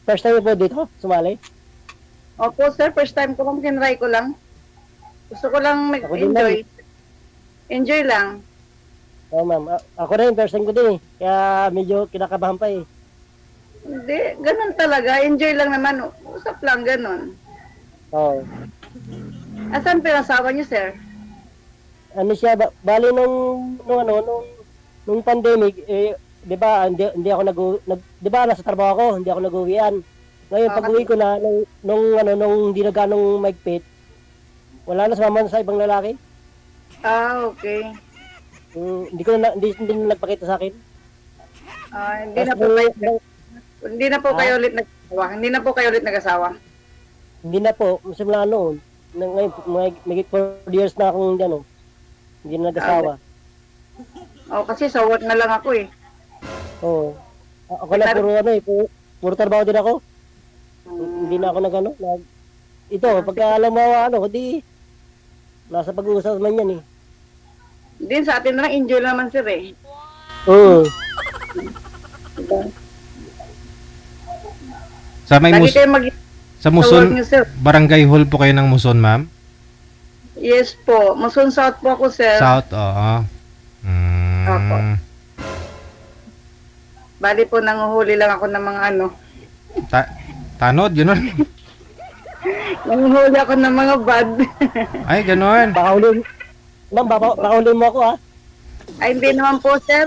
First time po dito, sumali? Opo sir, first time ko lang, kinry ko lang. Gusto ko lang mag-enjoy. Enjoy lang. Ma'am. Ako rin, first time ko din eh. Kaya medyo kinakabahan pa eh. Hindi, ganun talaga. Enjoy lang naman. Usap lang, ganun. Asan pinasawa niyo, sir? Ano siya, bali nung pandemic, di ba, hindi ako di ba, nasa trabaho ako, hindi ako nag-uwian. Ngayon, pag-uwi ko na, nung hindi na ganong maigpit, wala na sumama sa ibang lalaki. Okay. Hindi na nagpakita sa akin. Hindi na po kayo ulit nag-asawa. Hindi na po, simula noon. Ngayon, may 4 years na akong ano, hindi na nag-asawa. Kasi sa work na lang ako eh. Oo. Ako lang puro ano eh, puro trabaho din ako. Hindi na ako ito, pagka alam mo ano, di nasa pag-uusap man yan eh. Din sa atin na lang, enjoy naman sir eh. Oo. Sa may Lagi kayo sa work Muson, niyo, sir. barangay hall po kayo ng Muson, ma'am? Yes po. Muson South po ako, sir. South, oo. Opo. Bali po, nanguhuli lang ako ng mga ano. Tanod, gano'n? Nanguhuli ako ng mga bad. Ay, gano'n. Baka ulin mo ako, ha? Ay, hindi naman po, sir.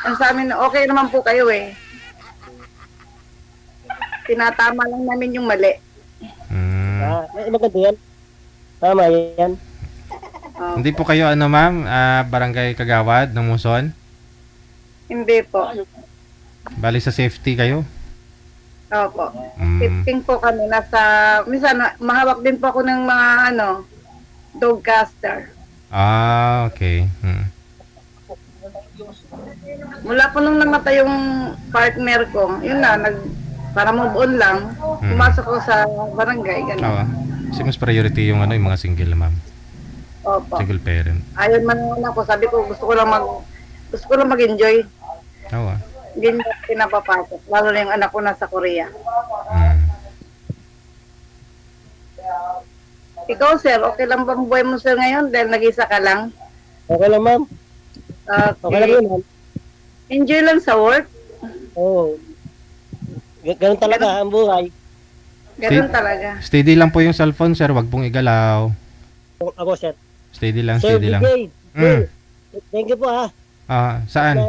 Ang sa amin, okay naman po kayo eh. Tinatama lang namin yung mali. Maganda yan. Tama yan. Hindi po kayo, ma'am, barangay Kagawad ng Muson? Hindi po. Bali sa safety kayo? Opo. Sifting po kami. Minsan, mahawak din po ako ng mga, dog caster. Okay. Mula po nung namatay yung partner ko, yun na, para move on lang, pumasok ko sa barangay, gano'n. Kasi mas priority yung yung mga single, ma'am. Opo. Single parent. Ayun man ako, sabi ko, gusto ko lang mag-enjoy. Hindi na pinapapasok, lalo na yung anak ko nasa Korea. Ikaw, sir, okay lang bang buhay mo, sir, ngayon dahil nag-isa ka lang? Okay lang, ma'am. Okay lang yun, ma'am. Enjoy lang sa work? Oo. Ganun talaga ang buhay. Ganun talaga. Steady lang po yung cellphone, sir. Wag pong igalaw. Ako, sir. Steady lang, Sir, steady lang. Thank you po, ha. Saan?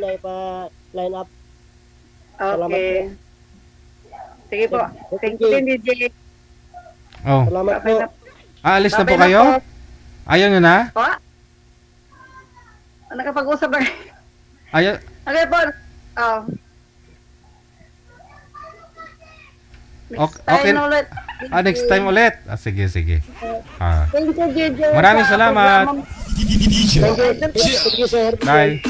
Naipa-line up. Okay. Sige po. Thank you din, DJ. Salamat po. Alis na po kayo? Ayaw nyo na? Nakapag-usap na. Ayaw? Okay po. Okay. Next time ulit. Sige. Thank you, DJ. Maraming salamat. Thank you, sir. Bye.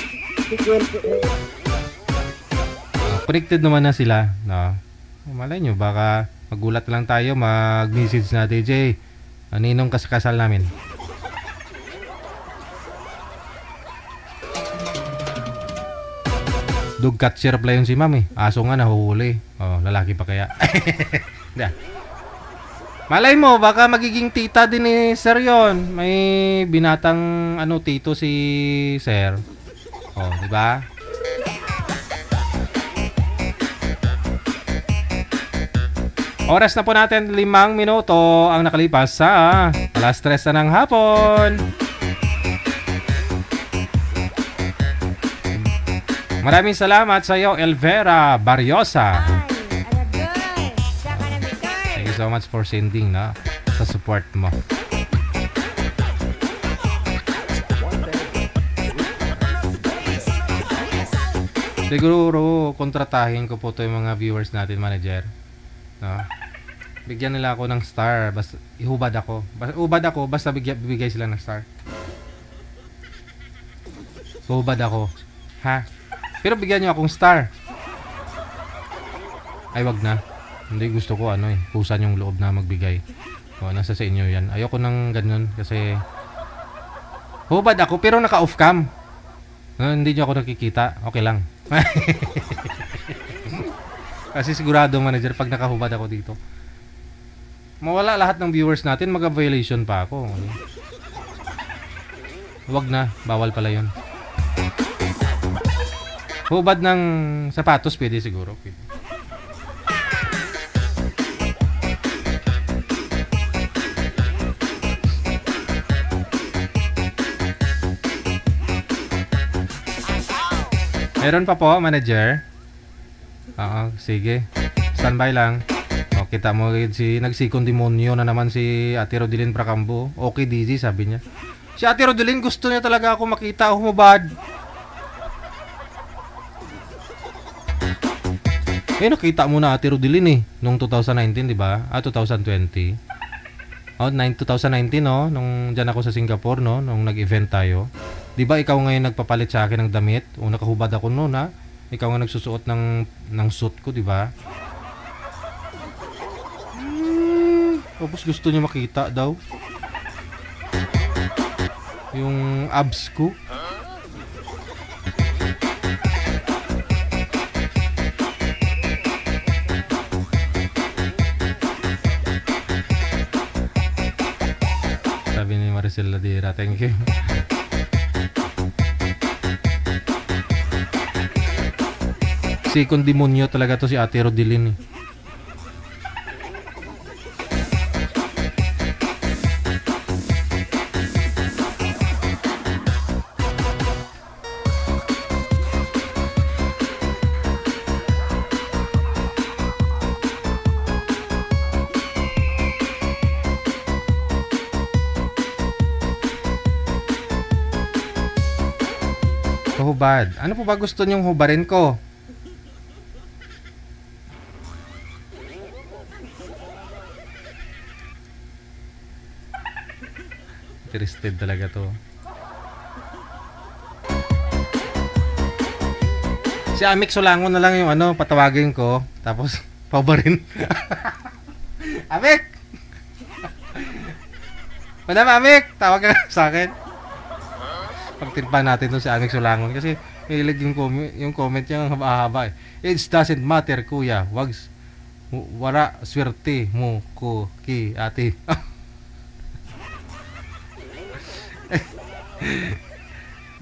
Connected naman na sila. No? Malay nyo, baka magulat lang tayo, mag-message na, DJ. Aninong kasal namin? Dog catcher pala yun si ma'am eh. Aso nga nahuhuli. Lalaki pa kaya. Malay mo, baka magiging tita din ni Sir yun. May binatang tito si Sir. Di ba? Oras na po natin 5 minuto ang nakalipas sa 3:00 na ng hapon. Maraming salamat sa iyo, Elvera Barriosa. Thank you so much for sending sa support mo. Siguro kontratahin ko po to yung mga viewers natin, manager. Bigyan nila ako ng star, basta ihubad ako. Basta bibigay sila ng star. Hubad ako. Ha? Pero bigyan niyo akong star. Ay, wag na. Hindi, gusto ko kusan yung loob na magbigay. Nasa sa inyo yan. Ayoko nang ganun kasi hubad ako pero naka-off cam. Hindi niyo ako nakikita. Okay lang. Kasi sigurado, manager, pag nakahubad ako dito, mawala lahat ng viewers natin, mag-violation pa ako. Wag na, bawal pala yun. Hubad ng sapatos, pwede siguro. Pwede. Meron pa po, manager. Sige. Standby lang. Kita mo nagsikong demonyo na naman si Ate Rodelin Pracambo. Okay, DJ, sabi niya. Si Ate Rodelin, gusto niya talaga ako makita humubad. Nakita mo na Ate Rodelin eh, nung 2019, di ba? 2020. 2019, no? Nung dyan ako sa Singapore, no? Nung nag-event tayo. Di ba ikaw ngayon nagpapalit sa akin ng damit? O nakahubad ako noon, ha? Ikaw nga nagsusuot ng suit ko, di ba? Tapos gusto niya makita daw. Yung abs ko. Sabi ni Maricel Ladira, thank you. Sikong demonyo talaga to si Ate Rodelin eh. Hubad. Ano po ba gusto niyong hubarin ko? Interested talaga to. Si Amik Solangon na lang yung patawagin ko. Tapos, hubarin. Amik! Madam Amik! Tawag ka sa akin. Pagtirpa natin doon si Amik Solangon kasi hilig yung comment niya ang haba-haba eh. It doesn't matter kuya, wala swerte mo ko ki ate.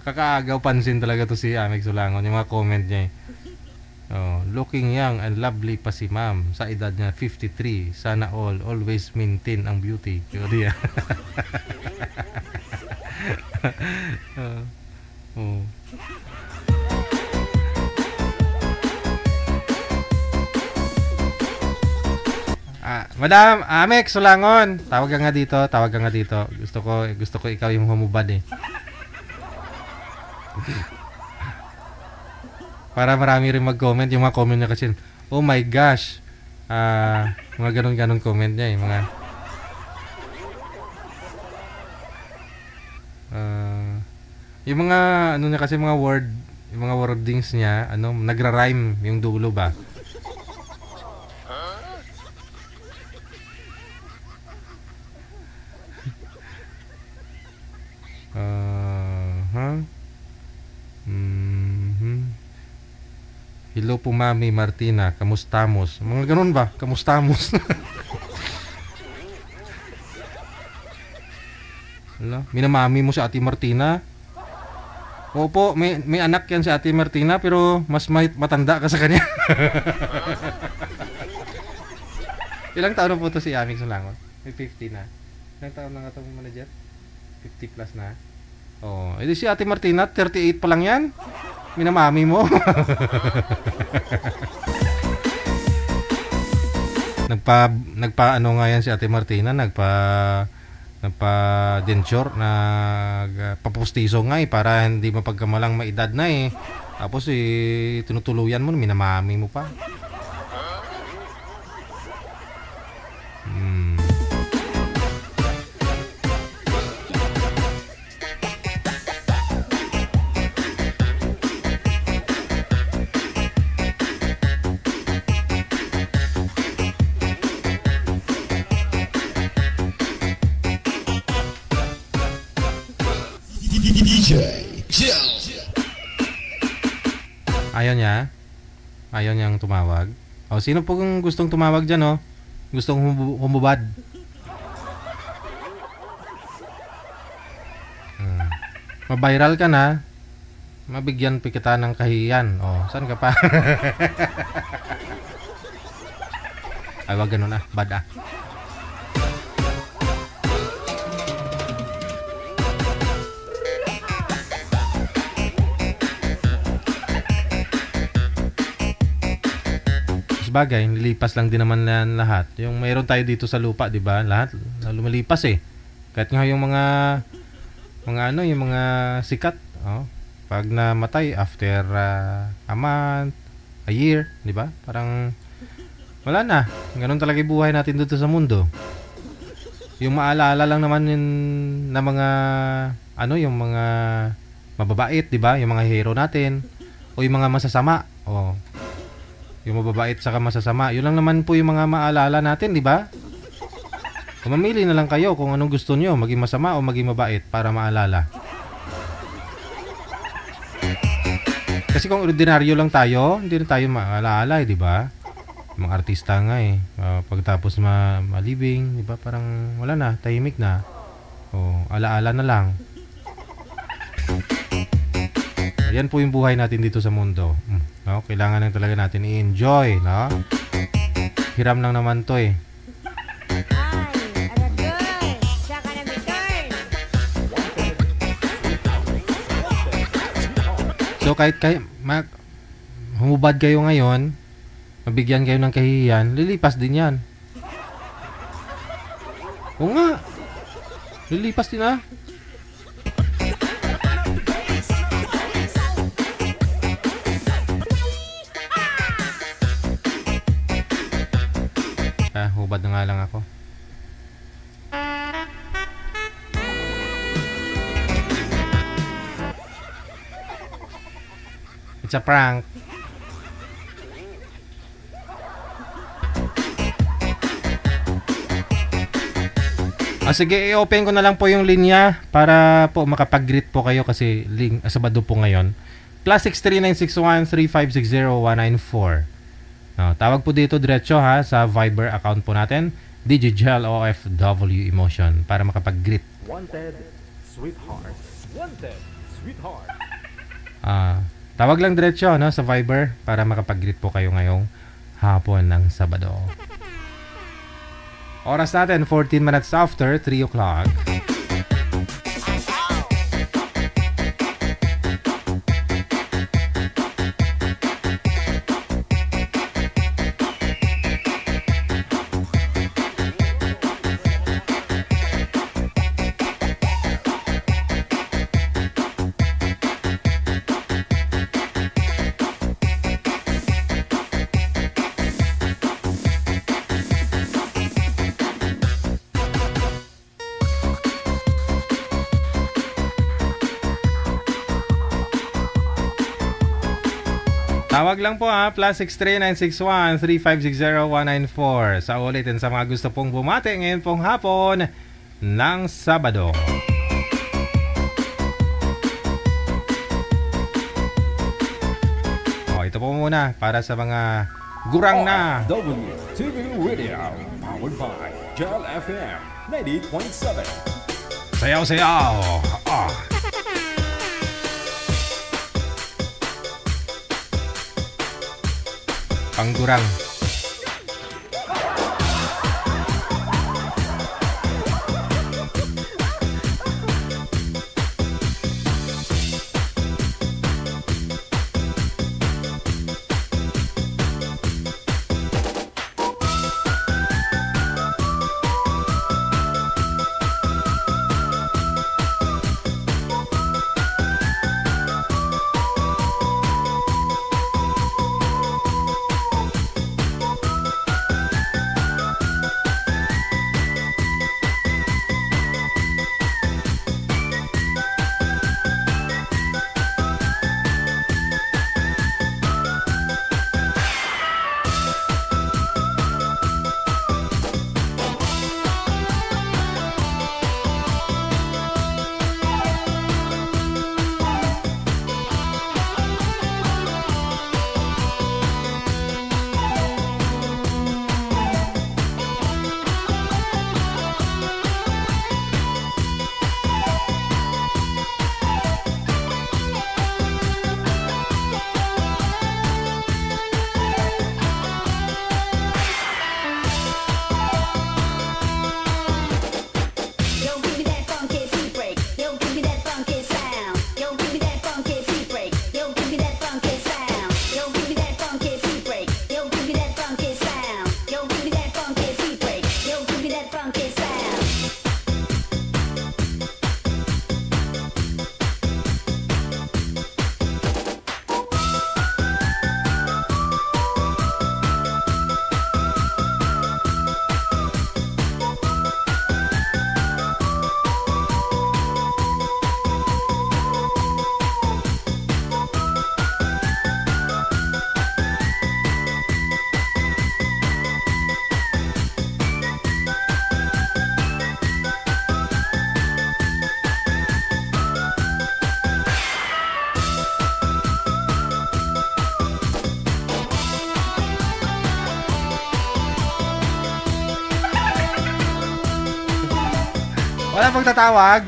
Kakaagaw pansin talaga to si Amik Solangon yung mga comment niya eh. Looking young and lovely pa si ma'am sa edad niya 53, sana always maintain ang beauty. Diya. Madam Amik Solangon, tawag ka nga dito. Gusto ko ikaw yung humubad eh. Para marami rin mag-comment, yung mga comment niya kasi, oh my gosh. Mga ganun comment niya eh, mga yung mga niya kasi mga wordings niya, nagra-rhyme yung dulo ba? Hello po Mami Martina, kamustamos? Mga ganun ba? Kamustamos? Minamami mo si Ate Martina? Opo, may anak yan si Ate Martina pero mas matanda ka sa kanya. Ilang taon na po to si Amik Solangon? May 50 na. Ilang taon na nga itong manager? 50 plus na. Edi si Ate Martina, 38 pa lang yan. Minamami mo. Nagpa nga yan si Ate Martina, nagpa-denture, nagpapustiso nga eh, para hindi mapagkamalang maedad na eh. Tapos tinutuluyan mo, minamami mo pa. Ayaw niyang tumawag. Sino po kung gustong tumawag dyan, gustong humubad? Mabiral ka na, mabigyan pa kita ng kahiyan. Saan ka pa? Ay, wag ganun bad Bagay, nilipas lang din naman yan lahat. Yung mayroon tayo dito sa lupa, 'di ba? Lahat lumilipas eh. Kahit nga yung mga yung mga sikat, pag namatay after a month, a year, di ba? Parang wala na. Ganun talaga yung buhay natin dito sa mundo. Yung maalala lang naman yun na mga yung mga mababait, di ba? Yung mga hero natin o yung mga masasama. O yung mababait saka masasama. Yun lang naman po yung mga maalala natin, di ba? Kung mamili na lang kayo kung anong gusto nyo, maging masama o maging mabait para maalala. Kasi kung ordinaryo lang tayo, hindi na tayo maalala, di ba? Mga artista nga pagtapos malibing, di ba? Parang wala na, tahimik na. O alaala na lang. Ayan po yung buhay natin dito sa mundo. No? Kailangan lang talaga natin i-enjoy, no? Hiram lang naman to eh. So kahit humubad kayo ngayon, mabigyan kayo ng kahihiyan, lilipas din yan. Oo nga. Lilipas din ah. Hubad na nga lang ako. It's a prank. Sige, i-open ko na lang po yung linya para po makapag-greet po kayo kasi Sabado po ngayon. +639613560 tawag po dito diretso ha sa Viber account po natin, DJ Jel OFW Emotion, para makapag-greet. Wanted sweetheart. Wanted sweetheart. Tawag lang diretso sa Viber para makapag-greet po kayo ngayong hapon ng Sabado. Oras natin 14 minutes after 3 o'clock. Tawag lang po +639613560 sa ulitin sa mga gusto pong bumati ngayon pong hapon ng Sabado. Ito po muna para sa mga gurang na WTV Radio, powered by Jel FM 90.7. Sayaw-sayaw! Panggurang. Wala pong tatawag.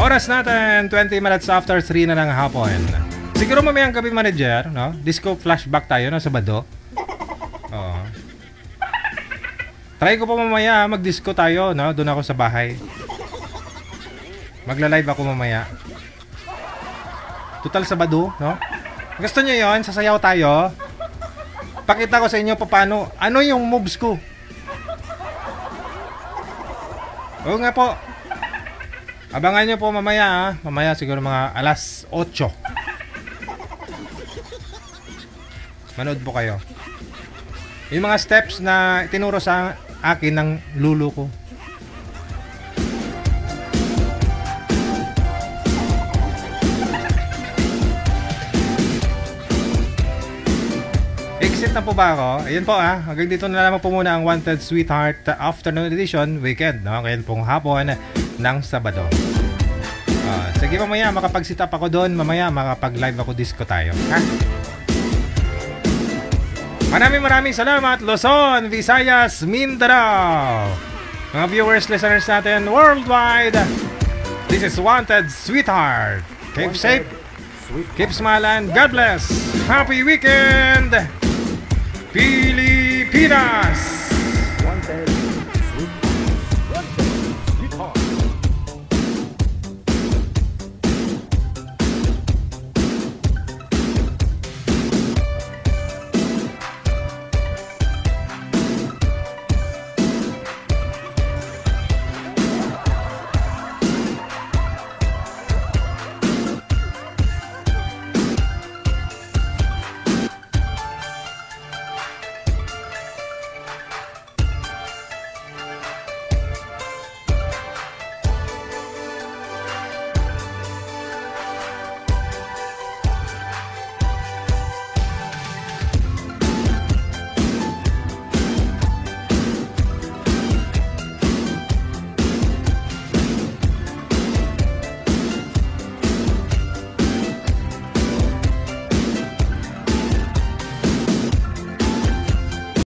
Oras natin, 20 minutes after 3 na ng hapon. Siguro mamayang gabi, manager, no? Disco flashback tayo, no? Sabado. Oo. Try ko pa mamaya, mag-disco tayo, no? Doon ako sa bahay. Magla-live ako mamaya. Total Sabado, no? Gusto nyo yon? Sasayaw tayo. Pakita ko sa inyo paano, ano yung moves ko. Oo nga po. Abangan nyo po mamaya, ha? Mamaya siguro mga alas 8. Manood po kayo. Yung mga steps na tinuro sa akin ng lulu ko. Exit na po ba ako? Ayun po, ha. Hanggang dito na lamang po muna ang Wanted Sweetheart Afternoon Edition Weekend, no? Ngayon pong hapon ng Sabado. Sige, mamaya makapag-sit up ako doon. Mamaya makapag-live ako, disco tayo, ha? Maraming salamat, Luzon, Visayas, Mindanao, mga viewers, listeners natin worldwide. This is Wanted Sweetheart. Keep safe, keep smiling, God bless. Happy weekend, Pilipinas.